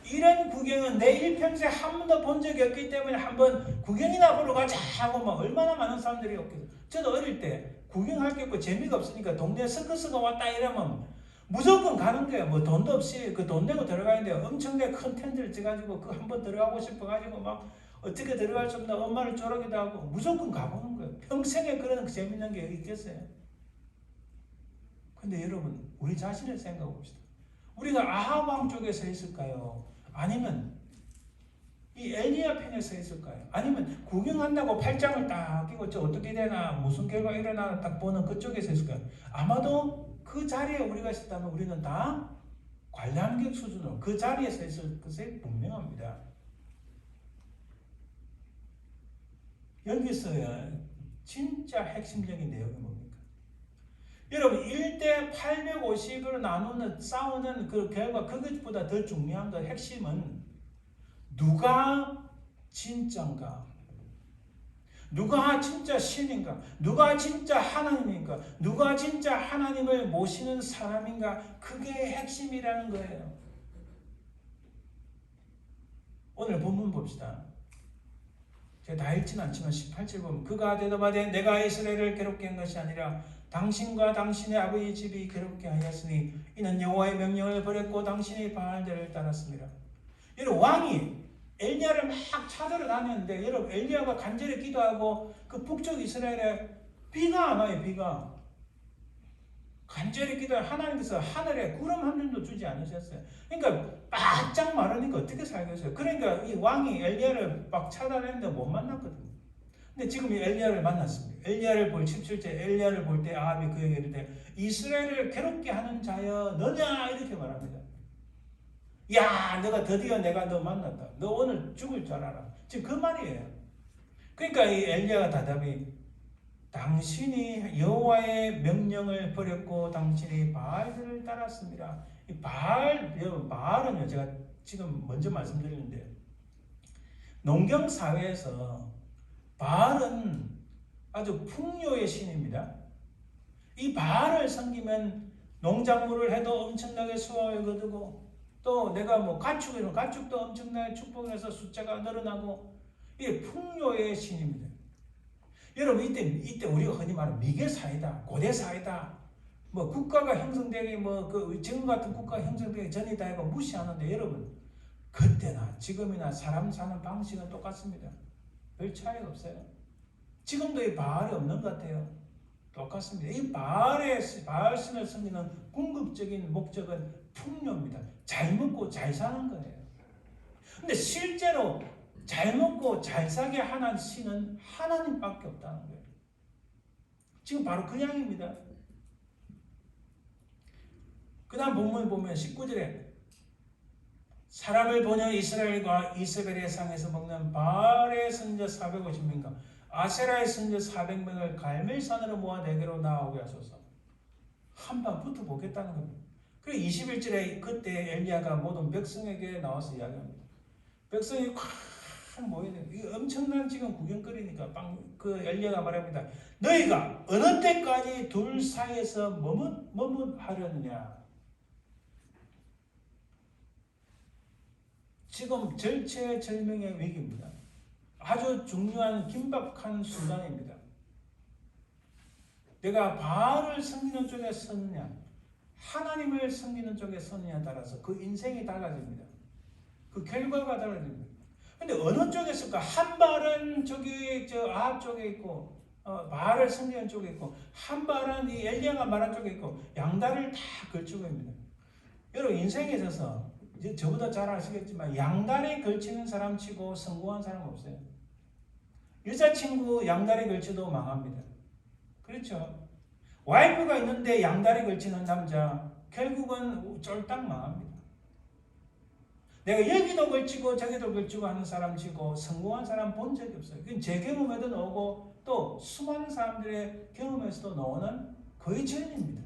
이런 구경은 내 일평생 한 번도 본 적이 없기 때문에 한번 구경이나 보러 가자 하고 얼마나 많은 사람들이 없겠어요. 저도 어릴 때 구경할 게 없고 재미가 없으니까 동네 서커스가 왔다 이러면 무조건 가는 거예요. 돈도 없이 그 돈 내고 들어가는데 엄청나게 큰 텐트를 쪄가지고 그 한번 들어가고 싶어가지고 어떻게 들어갈 수 없나 엄마를 졸하기도 하고 무조건 가보는 거예요. 평생에 그런 재밌는 게 있겠어요? 근데 여러분 우리 자신을 생각해 봅시다. 우리가 아합 왕 쪽에 서 있을까요? 아니면 이 엘리야 편에 서 있을까요? 아니면 구경한다고 팔짱을 딱 끼고 저 어떻게 되나 무슨 결과가 일어나나 딱 보는 그쪽에 서 있을까요? 아마도 그 자리에 우리가 있었다면 우리는 다 관람객 수준으로 그 자리에 서 있을 것이 분명합니다. 여기서 진짜 핵심적인 내용이 뭡니까? 여러분 1대 850으로 나누는 싸우는 그 결과 그것보다 더 중요한 그 핵심은 누가 진짜인가? 누가 진짜 신인가? 누가 진짜 하나님인가? 누가 진짜 하나님을 모시는 사람인가? 그게 핵심이라는 거예요. 오늘 본문 봅시다. 제가 다 읽지는 않지만 18절 보면 그가 대답하되 내가 이스라엘을 괴롭게 한 것이 아니라 당신과 당신의 아버지 집이 괴롭게 하였으니 이는 여호와의 명령을 버렸고 당신이 바알들을 따랐습니다. 여러분 왕이 엘리야를 막 찾으러 다녔는데 여러분 엘리야가 간절히 기도하고 그 북쪽 이스라엘에 비가 안 와요. 비가 간절히 기도해 하나님께서 하늘에 구름 한 점도 주지 않으셨어요. 그러니까 바짝 마르니까 어떻게 살겠어요? 그러니까 이 왕이 엘리야를 막 찾아냈는데 못 만났거든요. 근데 지금 이 엘리야를 만났습니다. 엘리야를 볼 17절 엘리야를 볼 때 아합이 그에게 이르되 이스라엘을 괴롭게 하는 자여 너냐 이렇게 말합니다. 야 너가 드디어 내가 너 만났다. 너 오늘 죽을 줄 알아라. 지금 그 말이에요. 그러니까 이 엘리야가 대답이 당신이 여호와의 명령을 버렸고 당신이 바알들을 따랐습니다. 이 바알은요 제가 지금 먼저 말씀드리는데 농경 사회에서 바알은 아주 풍요의 신입니다. 이 바알을 섬기면 농작물을 해도 엄청나게 수확을 거두고 또 내가 뭐 가축이면 가축도 엄청나게 축복을 해서 숫자가 늘어나고 이게 풍요의 신입니다. 여러분 이때 우리가 흔히 말하는 미개 사회다, 고대 사회다, 뭐 국가가 형성되기 그 지금 같은 국가가 형성되기 전이다 이거 무시하는데 여러분 그때나 지금이나 사람 사는 방식은 똑같습니다. 별 차이가 없어요. 지금도 이 바알이 없는 것 같아요. 똑같습니다. 이 바알신을 섬기는 궁극적인 목적은 풍요입니다. 잘 먹고 잘 사는 거예요. 근데 실제로 잘 먹고 잘 사게 하는 신은 하나님밖에 없다는 거예요. 지금 바로 그 양입니다. 그 다음 본문에 보면 19절에 사람을 보냐 이스라엘과 이세벨의 상에서 먹는 바알의 선자 450명과 아세라의 선자 400명을 갈멜산으로 모아 내게로 나오게 하소서. 한번 붙어보겠다는 겁니다. 그리고 21절에 그때 엘리야가 모든 백성에게 나와서 이야기합니다. 백성이 콱 모이네. 이거 엄청난 지금 구경거리니까 그 엘리야가 말합니다. 너희가 어느 때까지 둘 사이에서 머뭇하려느냐. 지금 절체절명의 위기입니다. 아주 중요한 긴박한 순간입니다. 내가 바알을 섬기는 쪽에 섰느냐 하나님을 섬기는 쪽에 섰느냐에 따라서 그 인생이 달라집니다. 그 결과가 달라집니다. 근데 어느 쪽에 있을까? 한 발은 저기 아합 쪽에 있고 바알을 섬기는 쪽에 있고 한 발은 이 엘리야가 말한 쪽에 있고 양다리를 다 걸치고 있습니다. 여러분 인생에 있어서 저보다 잘 아시겠지만 양다리 걸치는 사람 치고 성공한 사람 없어요. 여자친구 양다리 걸쳐도 망합니다. 그렇죠? 와이프가 있는데 양다리 걸치는 남자 결국은 쫄딱 망합니다. 내가 여기도 걸치고 저기도 걸치고 하는 사람 치고 성공한 사람 본 적이 없어요. 그건 제 경험에도 나오고 또 수많은 사람들의 경험에서도 나오는 거의 진리입니다.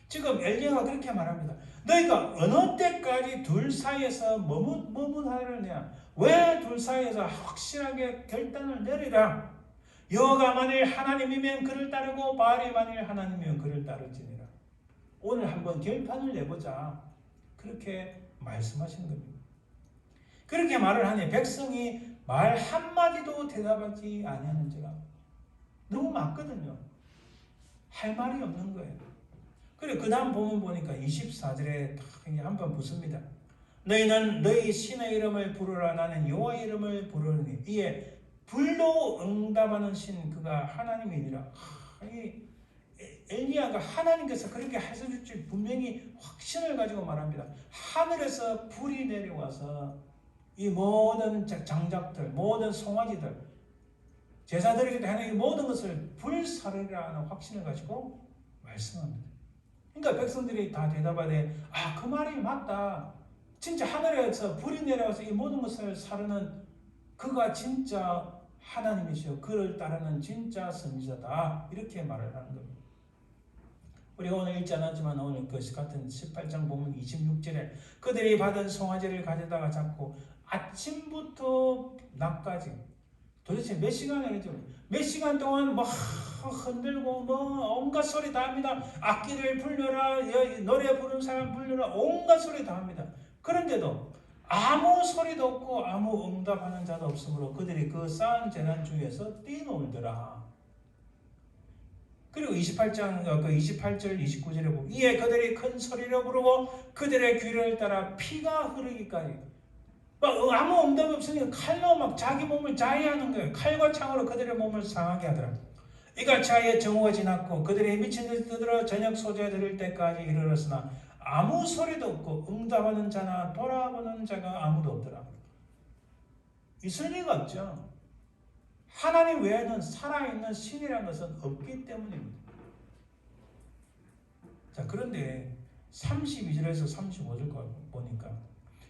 지금 엘리야가 그렇게 말합니다. 너희가 어느 때까지 둘 사이에서 머뭇하려냐? 왜 둘 사이에서 확실하게 결단을 내리라. 여호와가 만일 하나님이면 그를 따르고 바알이 만일 하나님이면 그를 따를지니라. 오늘 한번 결판을 내보자. 그렇게 말씀하시는 겁니다. 그렇게 말을 하니 백성이 말 한마디도 대답하지 아니하는지라. 너무 많거든요. 할 말이 없는 거예요. 그래 그 다음 보면 보니까 24절에 한번 붙습니다. 너희는 너희 신의 이름을 부르라. 나는 여호와의 이름을 부르니 이에 불로 응답하는 신 그가 하나님이니라. 이 엘리야가 하나님께서 그렇게 하셔줄 줄 분명히 확신을 가지고 말합니다. 하늘에서 불이 내려와서 이 모든 장작들, 모든 송아지들, 제사드리기도 하는 이 모든 것을 불사르리라 하는 확신을 가지고 말씀합니다. 그러니까 백성들이 다 대답하되 그 말이 맞다. 진짜 하늘에서 불이 내려와서 이 모든 것을 사르는 그가 진짜 하나님이시여 그를 따르는 진짜 선지자다. 이렇게 말을 하는 겁니다. 우리가 오늘 읽지 않았지만 오늘 그 같은 18장 보면 26절에 그들이 받은 송아지를 가져다가 잡고 아침부터 낮까지 도대체 몇 시간을 했죠? 몇 시간 동안 흔들고 온갖 소리 다 합니다. 악기를 불려라, 노래 부르는 사람 불려라, 온갖 소리 다 합니다. 그런데도 아무 소리도 없고 아무 응답하는 자도 없으므로 그들이 그 쌓은 재난 중에서 뛰놀더라. 그리고 28절 29절에 보면 이에 그들이 큰 소리로 부르고 그들의 귀를 따라 피가 흐르기까지 아무 응답이 없으니까 칼로 막 자기 몸을 자해하는 거예요. 칼과 창으로 그들의 몸을 상하게 하더라. 이같이 하여 정오가 지났고 그들이 미친 듯이 떠들어 저녁 소재에 들을 때까지 이르렀으나 아무 소리도 없고 응답하는 자나 돌아보는 자가 아무도 없더라. 있을 리가 없죠. 하나님 외에는 살아있는 신이라는 것은 없기 때문입니다. 자, 그런데 32절에서 35절 보니까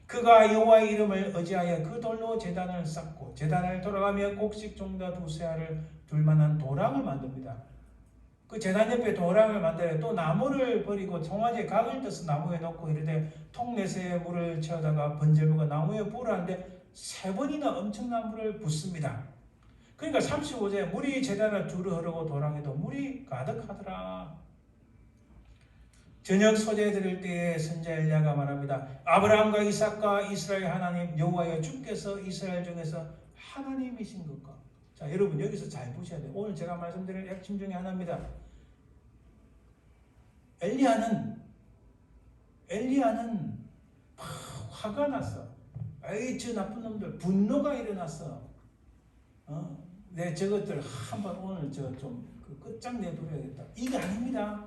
그가 여호와의 이름을 의지하여 그 돌로 제단을 쌓고 제단을 돌아가며 곡식 종자 두세 알을 둘 만한 도랑을 만듭니다. 그 제단 옆에 도랑을 만들어 또 나무를 버리고 송아지의 각을 떠서 나무에 놓고 이르되 통내새에 물을 채우다가 번제물과 나무에 불을 하는데 3번이나 엄청난 물을 붓습니다. 그러니까 35절에 물이 제단을 두루 흐르고 도랑에도 물이 가득하더라. 저녁 소재 드릴 때에 선지자 엘리야가 말합니다. 아브라함과 이삭과 이스라엘 하나님 여호와여 주께서 이스라엘 중에서 하나님이신 것과. 자, 여러분 여기서 잘 보셔야 돼요. 오늘 제가 말씀드릴 핵심 중에 하나입니다. 엘리야는 화가 났어. 에이, 저 나쁜 놈들 분노가 일어났어. 내 저것들 한번 오늘 좀 끝장내버려야겠다. 이게 아닙니다.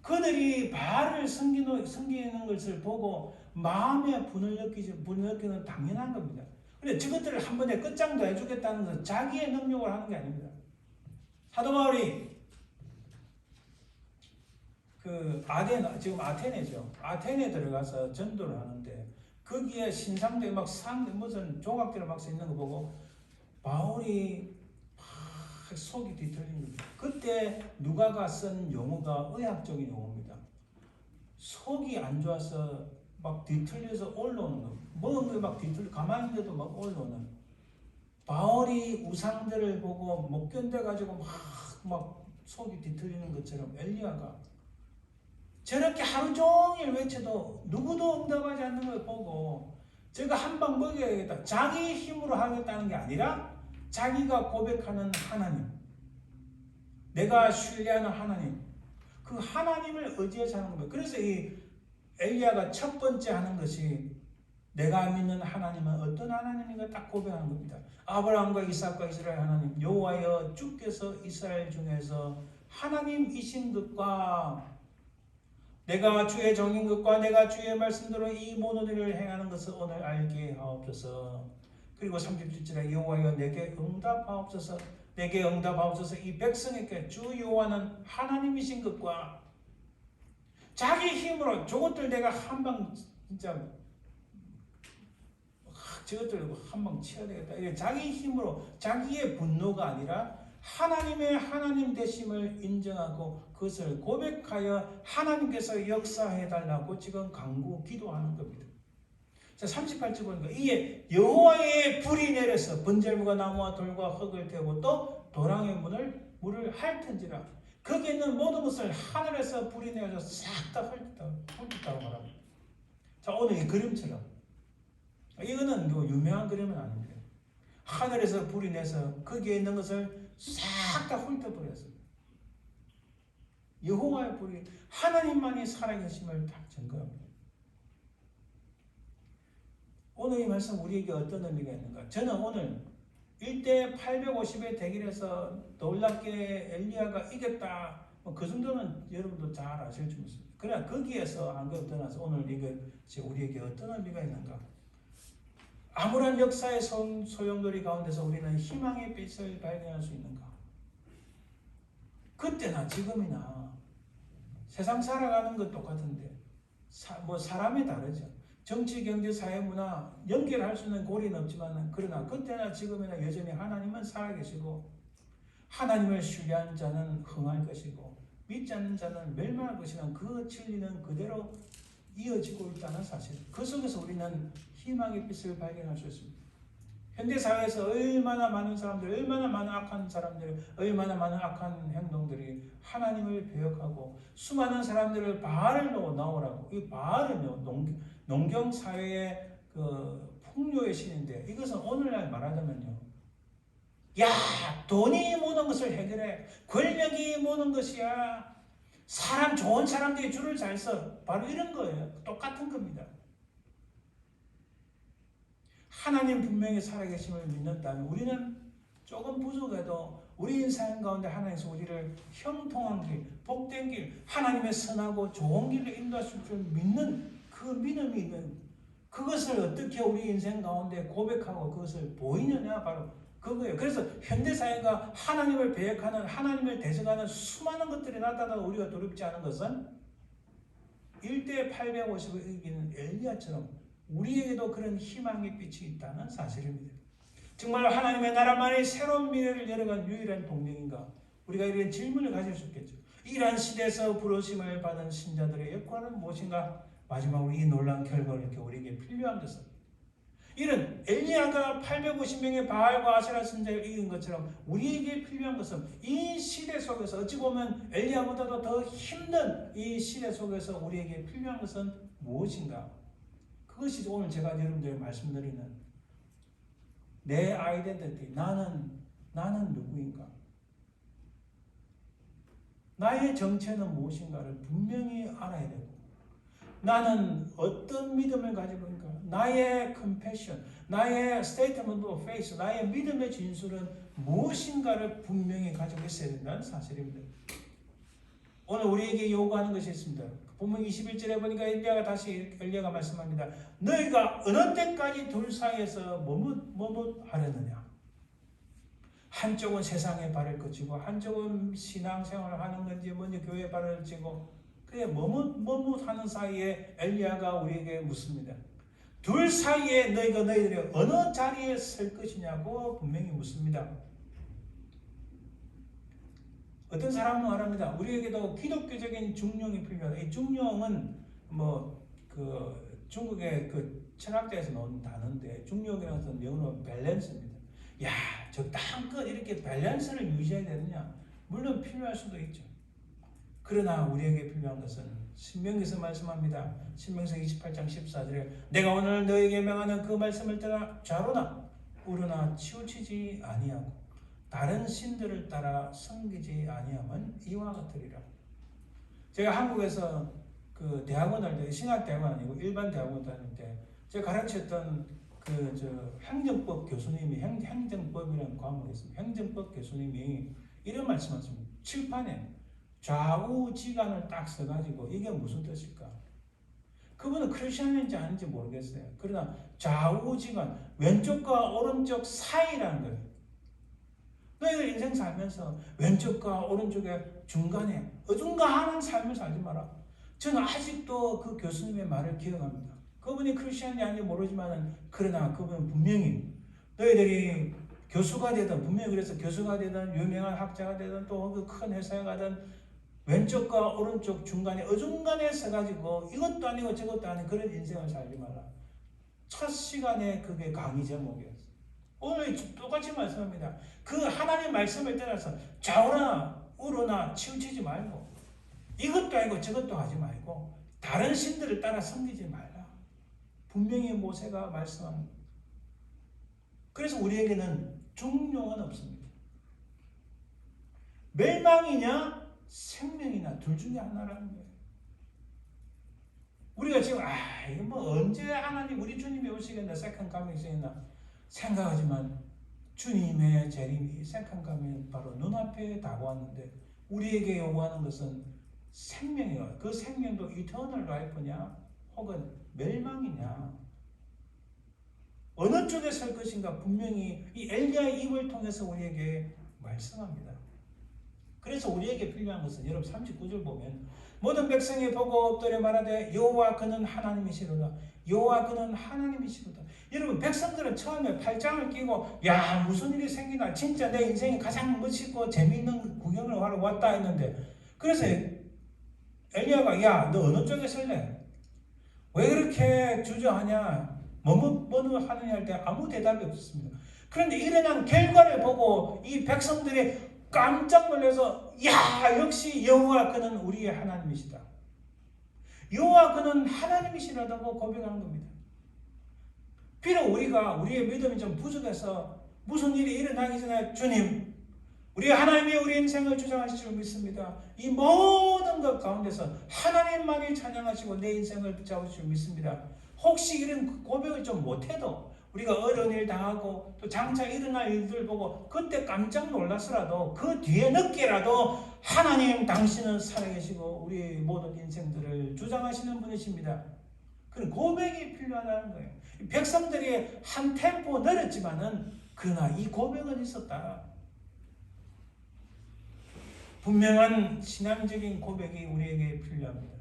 그들이 바알을 섬기는 것을 보고 마음에 분을 느끼는 당연한 겁니다. 그런데 저것들을 한 번에 끝장도 해주겠다는 것은 자기의 능력을 하는 게 아닙니다. 사도 바울이 지금 아테네죠. 아테네 들어가서 전도를 하는데 거기에 신상들이 무슨 조각들을 막 써 있는 거 보고 바울이 속이 뒤틀립니다. 그때 누가가 쓴 용어가 의학적인 용어입니다. 속이 안 좋아서 막 뒤틀려서 올라오는 거. 막 가만히 있는데도 막 올라오는. 바울이 우상들을 보고 못 견뎌가지고 막 속이 뒤틀리는 것처럼 엘리야가 저렇게 하루 종일 외쳐도 누구도 응답하지 않는 걸 보고 제가 한 방 먹여야겠다. 자기 힘으로 하겠다는 게 아니라 자기가 고백하는 하나님, 내가 신뢰하는 하나님, 그 하나님을 의지해서 하는 겁니다. 그래서 이 엘리야가 첫 번째 하는 것이 내가 믿는 하나님은 어떤 하나님인가 딱 고백하는 겁니다. 아브라함과 이삭과 이스라엘 하나님 여호와여 주께서 이스라엘 중에서 하나님이신 것과 내가 주의 종인 것과 내가 주의 말씀대로 이 모든 일을 행하는 것을 오늘 알게 하옵소서. 그리고 37절에 여호와여 내게 응답하옵소서. 내게 응답하옵소서. 이 백성에게 주 여호와는 하나님이신 것과 자기 힘으로 저것들 내가 한방 진짜 저것들 한방 치워야 되겠다. 이게 자기 힘으로 자기의 분노가 아니라 하나님의 하나님 되심을 인정하고 그것을 고백하여 하나님께서 역사해달라고 지금 간구 기도하는 겁니다. 자, 38절 보니까 이에 여호와의 불이 내려서 번제물과 나무와 돌과 흙을 태우고 또 도랑의 물을 핥은지라 거기에 있는 모든 것을 하늘에서 불이 내려서 싹 다 훑었다고 말합니다. 자, 오늘 이 그림처럼 이거는 유명한 그림은 아닙니다. 하늘에서 불이 내서 거기에 있는 것을 싹 다 훑어버렸습니다. 여호와의 불이 하나님만이 살아계심을 다 증거합니다. 오늘 이 말씀 우리에게 어떤 의미가 있는가? 저는 오늘 1대 850의 대결에서 놀랍게 엘리야가 이겼다. 그 정도는 여러분도 잘 아실 줄 믿습니다. 그러나 거기에서 한것 떠나서 오늘 이것이 우리에게 어떤 의미가 있는가? 아무런 역사의 소용돌이 가운데서 우리는 희망의 빛을 발견할 수 있는가? 그때나 지금이나 세상 살아가는 것 똑같은데 사람이 다르죠. 정치, 경제, 사회, 문화 연결할 수 있는 고리는 없지만 그러나 그때나 지금이나 여전히 하나님은 살아계시고 하나님을 신뢰한 자는 흥할 것이고 믿지 않는 자는 멸망할 것이라는 그 진리는 그대로 이어지고 있다는 사실. 그 속에서 우리는 희망의 빛을 발견할 수 있습니다. 현대사회에서 얼마나 많은 사람들, 얼마나 많은 악한 사람들, 얼마나 많은 악한 행동들이 하나님을 배역하고 수많은 사람들을 바알을 나오라고. 이 바알은요, 농경사회의 그 풍요의 신인데 이것은 오늘날 말하자면요. 야, 돈이 모든 것을 해결해. 권력이 모든 것이야. 좋은 사람들이 줄을 잘 서. 바로 이런 거예요. 똑같은 겁니다. 하나님 분명히 살아계심을 믿는다면 우리는 조금 부족해도 우리 인생 가운데 하나님께서 우리를 형통한 길, 복된 길, 하나님의 선하고 좋은 길로 인도하실 줄 믿는 그 믿음이 있는 그것을 어떻게 우리 인생 가운데 고백하고 그것을 보이느냐 바로 그거예요. 그래서 현대사회가 하나님을 배역하는 하나님을 대적하는 수많은 것들이 나타나도 우리가 두렵지 않은 것은 1대 850을 이기는 엘리야처럼 우리에게도 그런 희망의 빛이 있다는 사실입니다. 정말 하나님의 나라만이 새로운 미래를 열어간 유일한 동력인가? 우리가 이런 질문을 가질 수 있겠죠. 이러한 시대에서 부르심을 받은 신자들의 역할은 무엇인가? 마지막으로 이 놀라운 결과를 이렇게 우리에게 필요한 것은 이런 엘리야가 850명의 바알과 아세라 선자를 이긴 것처럼 우리에게 필요한 것은 이 시대 속에서 어찌 보면 엘리야보다도 더 힘든 이 시대 속에서 우리에게 필요한 것은 무엇인가? 그것이 오늘 제가 여러분들에게 말씀드리는 내 아이덴티티, 나는 누구인가? 나의 정체는 무엇인가를 분명히 알아야 되고 나는 어떤 믿음을 가지고 있는가? 나의 compassion, 나의 statement of faith, 나의 믿음의 진술은 무엇인가를 분명히 가지고 있어야 된다는 사실입니다. 오늘 우리에게 요구하는 것이 있습니다. 본문 21절에 보니까 엘리야가 말씀합니다. 너희가 어느 때까지 둘 사이에서 머뭇하려느냐? 한쪽은 세상에 발을 그치고 한쪽은 신앙생활을 하는 건지 먼저 교회에 발을 찌고 그래 머뭇하는 사이에 엘리야가 우리에게 묻습니다. 둘 사이에 너희들이 어느 자리에 설 것이냐고 분명히 묻습니다. 어떤 사람은 말합니다. 우리에게도 기독교적인 중용이 필요하다. 이 중용은 중국의 그 철학자에서 나온 단어인데 중용이라는 것은 영어로 밸런스입니다. 야, 적당껏 이렇게 밸런스를 유지해야 되느냐? 물론 필요할 수도 있죠. 그러나 우리에게 필요한 것은 신명기에서 말씀합니다. 신명기 28장 14절에 내가 오늘 너에게 명하는 그 말씀을 따라 좌로나 우로나 치우치지 아니하고 다른 신들을 따라 섬기지 아니함은 이와 같으리라. 제가 한국에서 그 대학원 할 때 신학대학원 아니고 일반 대학원 다닐 때 제가 가르쳤던 행정법 교수님이 행정법이라는 과목이 있습니다. 행정법 교수님이 이런 말씀하십니다. 칠판에 좌우지간을 딱 써가지고 이게 무슨 뜻일까? 그분은 크리스천인지 아닌지 모르겠어요. 그러나 좌우지간, 왼쪽과 오른쪽 사이라는 거예요. 너희들 인생 살면서 왼쪽과 오른쪽의 중간에 어중간한 삶을 살지 마라. 저는 아직도 그 교수님의 말을 기억합니다. 그분이 크리스천인지 아닌지 모르지만 그러나 그분은 분명히 너희들이 교수가 되든 분명히 그래서 교수가 되든 유명한 학자가 되든 또 그 큰 회사에 가든 왼쪽과 오른쪽 중간에 어중간에 서가지고 이것도 아니고 저것도 아닌 그런 인생을 살지 말라. 첫 시간에 그게 강의 제목이었어요. 오늘 똑같이 말씀합니다. 그 하나님의 말씀을 따라서 좌우나 우로나 치우치지 말고 이것도 아니고 저것도 하지 말고 다른 신들을 따라 섬기지 말라. 분명히 모세가 말씀합니다. 그래서 우리에게는 중용은 없습니다. 멸망이냐 생명이나 둘 중에 하나라는 거예요. 우리가 지금 이거 뭐 언제 하나님 우리 주님이 오시겠나 세컨 가밍이 있나 생각하지만 주님의 재림이 세컨 가밍 바로 눈앞에 다가왔는데 우리에게 요구하는 것은 생명이요. 그 생명도 이터널 라이프냐 혹은 멸망이냐 어느 쪽에 설 것인가 분명히 이 엘리야의 입을 통해서 우리에게 말씀합니다. 그래서 우리에게 필요한 것은 여러분 39절 보면 모든 백성이 보고 엎드려 말하되 여호와 그는 하나님이시로다. 여호와 그는 하나님이시로다. 여러분 백성들은 처음에 팔짱을 끼고 야 무슨 일이 생기나 진짜 내 인생이 가장 멋있고 재미있는 구경을 하러 왔다 했는데 그래서 엘리야가 야 너 어느 쪽에 설래? 왜 그렇게 주저하냐? 뭐뭐 하느냐 할 때 아무 대답이 없었습니다. 그런데 일어난 결과를 보고 이 백성들이 깜짝 놀라서 야 역시 여호와 그는 우리의 하나님이시다. 여호와 그는 하나님이시라고 고백하는 겁니다. 비록 우리가 우리의 믿음이 좀 부족해서 무슨 일이 일어나기 전에 주님 우리 하나님이 우리 인생을 주장하실 줄 믿습니다. 이 모든 것 가운데서 하나님만이 찬양하시고 내 인생을 붙잡으실 줄 믿습니다. 혹시 이런 고백을 좀 못해도 우리가 어려운 일 당하고 또 장차 일어날 일들 보고 그때 깜짝 놀라서라도 그 뒤에 늦게라도 하나님 당신은 살아계시고 우리 모든 인생들을 주장하시는 분이십니다. 그런 고백이 필요하다는 거예요. 백성들이 한 템포 느렸지만은 그러나 이 고백은 있었다. 분명한 신앙적인 고백이 우리에게 필요합니다.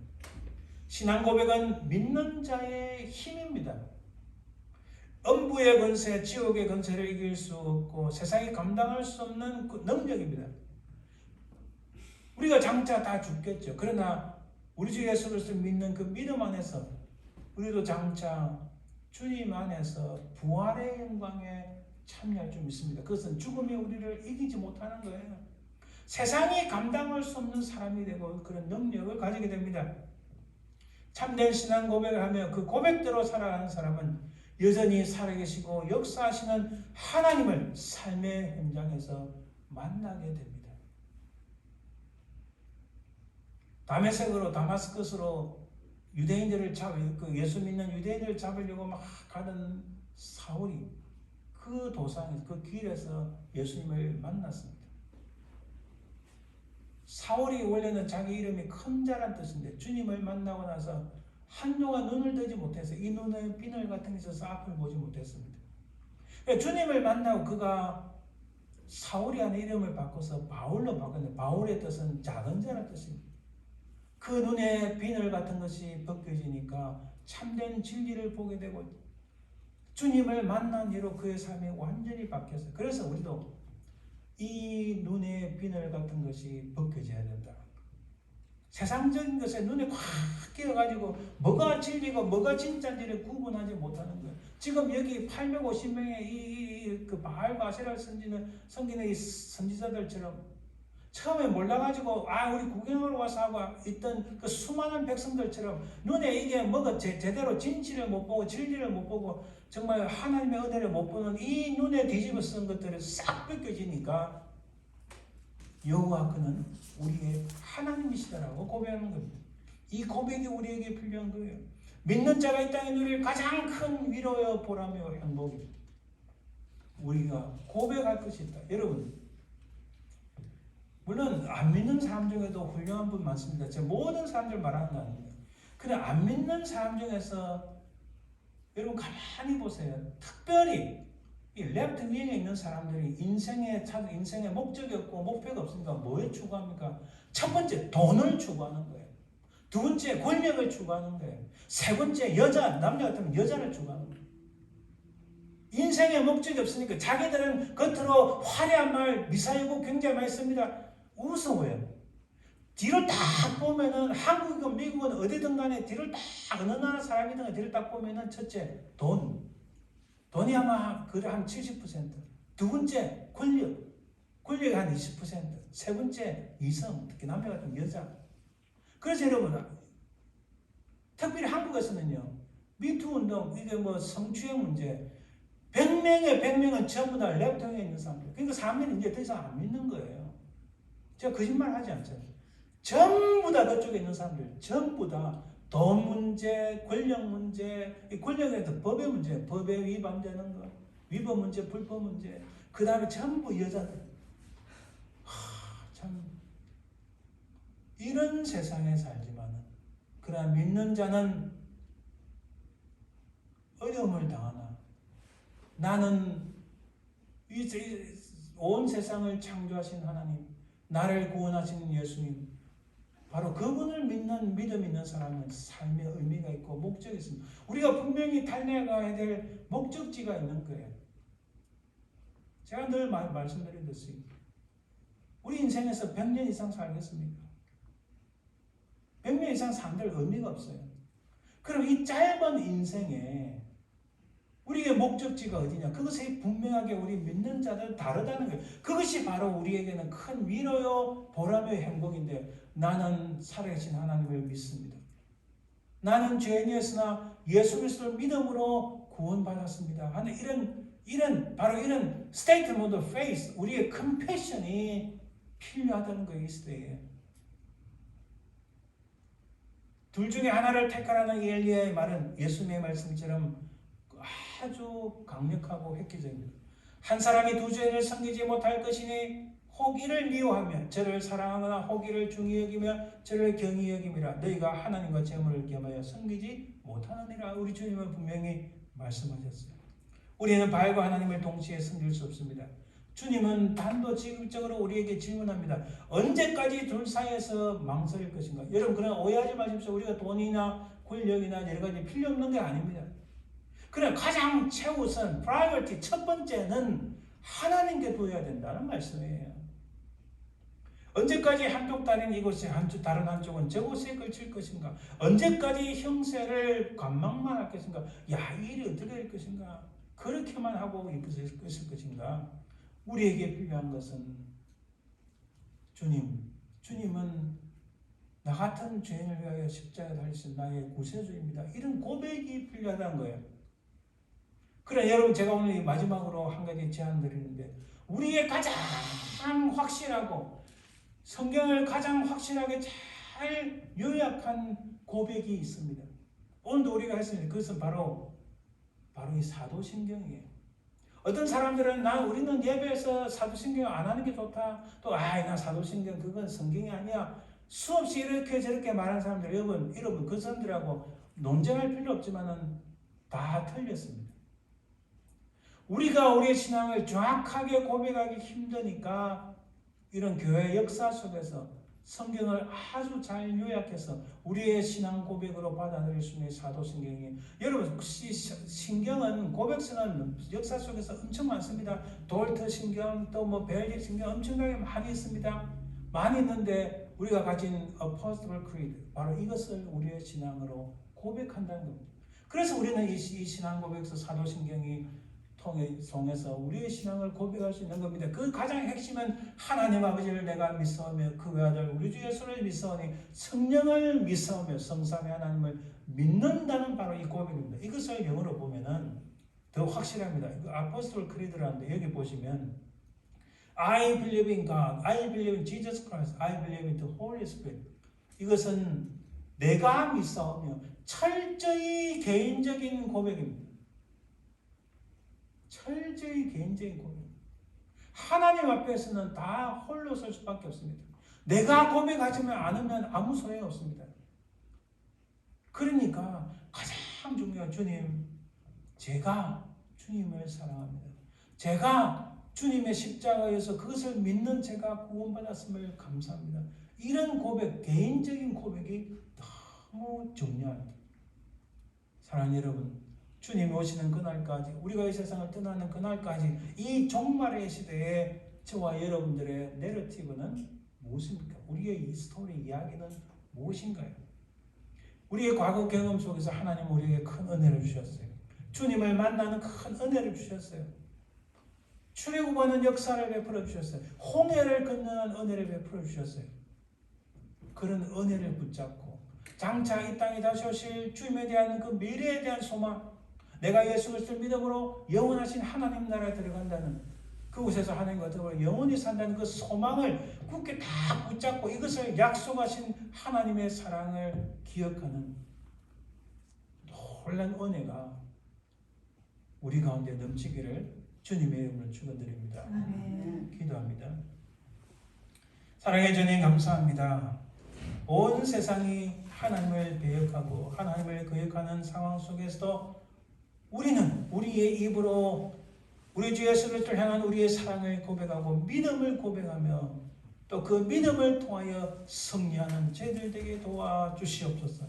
신앙 고백은 믿는 자의 힘입니다. 음부의 권세, 지옥의 권세를 이길 수 없고 세상이 감당할 수 없는 그 능력입니다. 우리가 장차 다 죽겠죠. 그러나 우리 주 예수 그리스도를 믿는 그 믿음 안에서 우리도 장차 주님 안에서 부활의 영광에 참여할 줄 믿습니다. 그것은 죽음이 우리를 이기지 못하는 거예요. 세상이 감당할 수 없는 사람이 되고 그런 능력을 가지게 됩니다. 참된 신앙 고백을 하며 그 고백대로 살아가는 사람은 여전히 살아계시고 역사하시는 하나님을 삶의 현장에서 만나게 됩니다. 다메섹으로 다마스커스로 유대인들을 예수 믿는 유대인들을 잡으려고 막 가던 사울이 그 도상에서 그 길에서 예수님을 만났습니다. 사울이 원래는 자기 이름이 큰 자란 뜻인데 주님을 만나고 나서 한동안 눈을 뜨지 못해서 이 눈에 비늘 같은 게 있어서 앞을 보지 못했습니다. 주님을 만나고 그가 사울이 하는 이름을 바꿔서 바울로 바꿨는데 바울의 뜻은 작은 자란 뜻입니다. 그 눈에 비늘 같은 것이 벗겨지니까 참된 진리를 보게 되고 주님을 만난 이후로 그의 삶이 완전히 바뀌었어요. 그래서 우리도 이 눈에 비늘 같은 것이 벗겨져야 된다. 세상적인 것에 눈에 콱 끼어가지고 뭐가 진리고 뭐가 진짜인지를 구분하지 못하는 거예요. 지금 여기 850명의 그 바알과 아세라를 섬기는 이 선지자들처럼 처음에 몰라가지고 우리 구경하러 와서 하고 있던 그 수많은 백성들처럼 눈에 이게 뭐가 제대로 진실을 못 보고 진리를 못 보고 정말 하나님의 은혜를 못 보는 이 눈에 뒤집어 쓴 것들이 싹 벗겨지니까 여호와 그는 우리의 하나님이시다라고 고백하는 겁니다. 이 고백이 우리에게 필요한 거예요. 믿는 자가 이 땅에 누릴 가장 큰 위로요 보람이요 행복입니다. 우리가 고백할 것이 있다. 여러분 물론 안 믿는 사람 중에도 훌륭한 분 많습니다. 제가 모든 사람들 말하는 거 아닙니다. 그런데 안 믿는 사람 중에서 여러분 가만히 보세요. 특별히 이 랩트 위에 있는 사람들이 인생의 목적이 없고 목표가 없으니까 뭐에 추구합니까? 첫 번째 돈을 추구하는 거예요. 두 번째 권력을 추구하는 거예요. 세 번째 남자 같으면 여자를 추구하는 거예요. 인생의 목적이 없으니까 자기들은 겉으로 화려한 말 미사일고 굉장히 많이 씁니다. 우스워요. 뒤를 딱 보면은 한국이건 미국은 어디든 간에 뒤를 딱 어느 나라 사람이든 간에 뒤를 딱 보면은 첫째 돈이 아마 그래 한 70%. 두 번째 권력이 한 20%. 세 번째 이성, 특히 남자 같은 여자. 그래서 여러분 특별히 한국에서는요 미투 운동 이게 뭐 성추행 문제 100명의 100명은 전부 다 랩통에 있는 사람들. 그러니까 사람들이 이제 더 이상 안 믿는 거예요. 제가 거짓말 하지 않잖아요. 전부 다 그쪽에 있는 사람들 전부 다 돈 문제, 권력 문제, 이 권력에도 법의 문제, 법에 위반되는 거, 위법 문제, 불법 문제, 그 다음에 전부 여자들. 참 이런 세상에 살지만은 그러나 믿는 자는 어려움을 당하나 나는 온 세상을 창조하신 하나님, 나를 구원하신 예수님, 바로 그분을 믿는 믿음 있는 사람은 삶의 의미가 있고 목적이 있습니다. 우리가 분명히 달려가야 될 목적지가 있는 거예요. 제가 늘 말씀드리듯이 우리 인생에서 100년 이상 살겠습니까? 100년 이상 산들 의미가 없어요. 그럼 이 짧은 인생에 우리의 목적지가 어디냐? 그것이 분명하게 우리 믿는 자들 다르다는 거예요. 그것이 바로 우리에게는 큰 위로요, 보람의 행복인데 나는 살아계신 하나님을 믿습니다. 나는 죄인이었으나 예수 그리스도를 믿음으로 구원받았습니다. 하는 바로 이런 statement of faith, 우리의 confession이 필요하다는 거예요, 이 시대에. 둘 중에 하나를 택하라는 엘리야의 말은 예수님의 말씀처럼 아주 강력하고 획기적입니다. 한 사람이 두 죄인을 섬기지 못할 것이니 혹 이를 미워하며 저를 사랑하거나 혹 이를 중히 여기며 저를 경히 여김이라. 너희가 하나님과 재물을 겸하여 섬기지 못하느니라. 우리 주님은 분명히 말씀하셨어요. 우리는 바알과 하나님을 동시에 섬길 수 없습니다. 주님은 단도직입적으로 우리에게 질문합니다. 언제까지 둘 사이에서 망설일 것인가? 여러분, 그러나 오해하지 마십시오. 우리가 돈이나 권력이나 여러 가지 필요 없는 게 아닙니다. 그래, 가장 최우선, priority, 첫 번째는 하나님께 두어야 된다는 말씀이에요. 언제까지 한쪽 다리는 이곳에, 다른 한쪽은 저곳에 걸칠 것인가? 언제까지 형세를 관망만 할 것인가? 야, 이 일이 어떻게 될 것인가? 그렇게만 하고 있을 것인가? 우리에게 필요한 것은 주님은 나 같은 죄인을 위하여 십자가에 달리신 나의 구세주입니다. 이런 고백이 필요하다는 거예요. 그래, 여러분, 제가 오늘 마지막으로 한 가지 제안 드리는데, 우리의 가장 확실하고 성경을 가장 확실하게 잘 요약한 고백이 있습니다. 오늘도 우리가 했습니다. 그것은 바로 이 사도신경이에요. 어떤 사람들은 우리는 예배에서 사도신경 안 하는 게 좋다. 또 나 사도신경 그건 성경이 아니야. 수없이 이렇게 저렇게 말하는 사람들, 여러분 그 사람들하고 논쟁할 필요 없지만은 다 틀렸습니다. 우리가 우리의 신앙을 정확하게 고백하기 힘드니까 이런 교회 역사 속에서 성경을 아주 잘 요약해서 우리의 신앙 고백으로 받아들일 수 있는 사도신경이, 여러분, 신경은, 고백서는 역사 속에서 엄청 많습니다. 돌트 신경, 또 벨릭 신경 엄청나게 많이 있습니다. 많이 있는데 우리가 가진 Apostle Creed, 바로 이것을 우리의 신앙으로 고백한다는 겁니다. 그래서 우리는 이 신앙 고백서 사도신경이 통해서 우리의 신앙을 고백할 수 있는 겁니다. 그 가장 핵심은 하나님 아버지를 내가 믿사오며 그 외아들 우리 주 예수를 믿사오니 성령을 믿사오며 성삼위 하나님을 믿는다는 바로 이 고백입니다. 이것을 영어로 보면은 더 확실합니다. 이거 아포스톨 크리드라는데 여기 보시면 I believe in God, I believe in Jesus Christ, I believe in the Holy Spirit. 이것은 내가 믿사오며 철저히 개인적인 고백입니다. 철저히 개인적인 고백. 하나님 앞에서는 다 홀로 설 수밖에 없습니다. 내가 고백하지 않으면 아무 소용이 없습니다. 그러니까 가장 중요한 주님, 제가 주님을 사랑합니다. 제가 주님의 십자가에서 그것을 믿는 제가 구원받았음을 감사합니다. 이런 고백, 개인적인 고백이 너무 중요합니다. 사랑하는 여러분, 주님이 오시는 그날까지, 우리가 이 세상을 떠나는 그날까지 이 종말의 시대에 저와 여러분들의 내러티브는 무엇입니까? 우리의 이 스토리 이야기는 무엇인가요? 우리의 과거 경험 속에서 하나님 우리에게 큰 은혜를 주셨어요. 주님을 만나는 큰 은혜를 주셨어요. 출애굽하는 역사를 베풀어 주셨어요. 홍해를 건너는 은혜를 베풀어 주셨어요. 그런 은혜를 붙잡고 장차 이 땅에 다시 오실 주님에 대한 그 미래에 대한 소망, 내가 예수 그리스도를 믿음으로 영원하신 하나님 나라에 들어간다는, 그곳에서 하나님과 더불어 영원히 산다는 그 소망을 굳게 다 붙잡고 이것을 약속하신 하나님의 사랑을 기억하는 놀란 은혜가 우리 가운데 넘치기를 주님의 이름으로 축원드립니다. 아멘. 기도합니다. 사랑해 주님 감사합니다. 온 세상이 하나님을 배역하고 하나님을 거역하는 상황 속에서도 우리는 우리의 입으로 우리 주 예수 그리스도를 향한 우리의 사랑을 고백하고 믿음을 고백하며 또 그 믿음을 통하여 승리하는 저희들 되게 도와주시옵소서.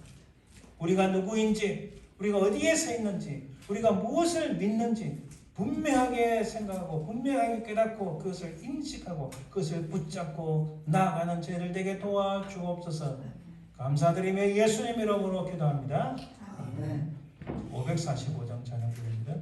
우리가 누구인지, 우리가 어디에 서 있는지, 우리가 무엇을 믿는지 분명하게 생각하고 분명하게 깨닫고 그것을 인식하고 그것을 붙잡고 나아가는 저희들 되게 도와주옵소서. 감사드리며 예수님 이름으로 기도합니다. 아멘. 545장 찬양 드립니다.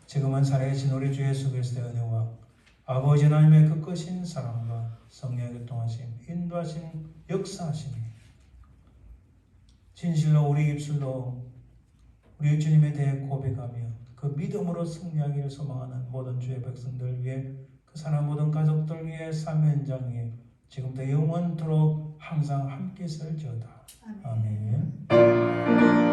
지금은 살아계신 우리 주 예수 그리스도의 은혜와 아버지 하나님의 그 크신 사랑과 성령의 교통하심, 인도하심, 역사하심이 진실로 우리 입술로 우리 주님에 대해 고백하며 그 믿음으로 승리하기를 소망하는 모든 주의 백성들 위해 그 사랑 모든 가족들 위해 삶의 현장 위에 지금부터 영원토록 항상 함께 있을지어다. 아멘.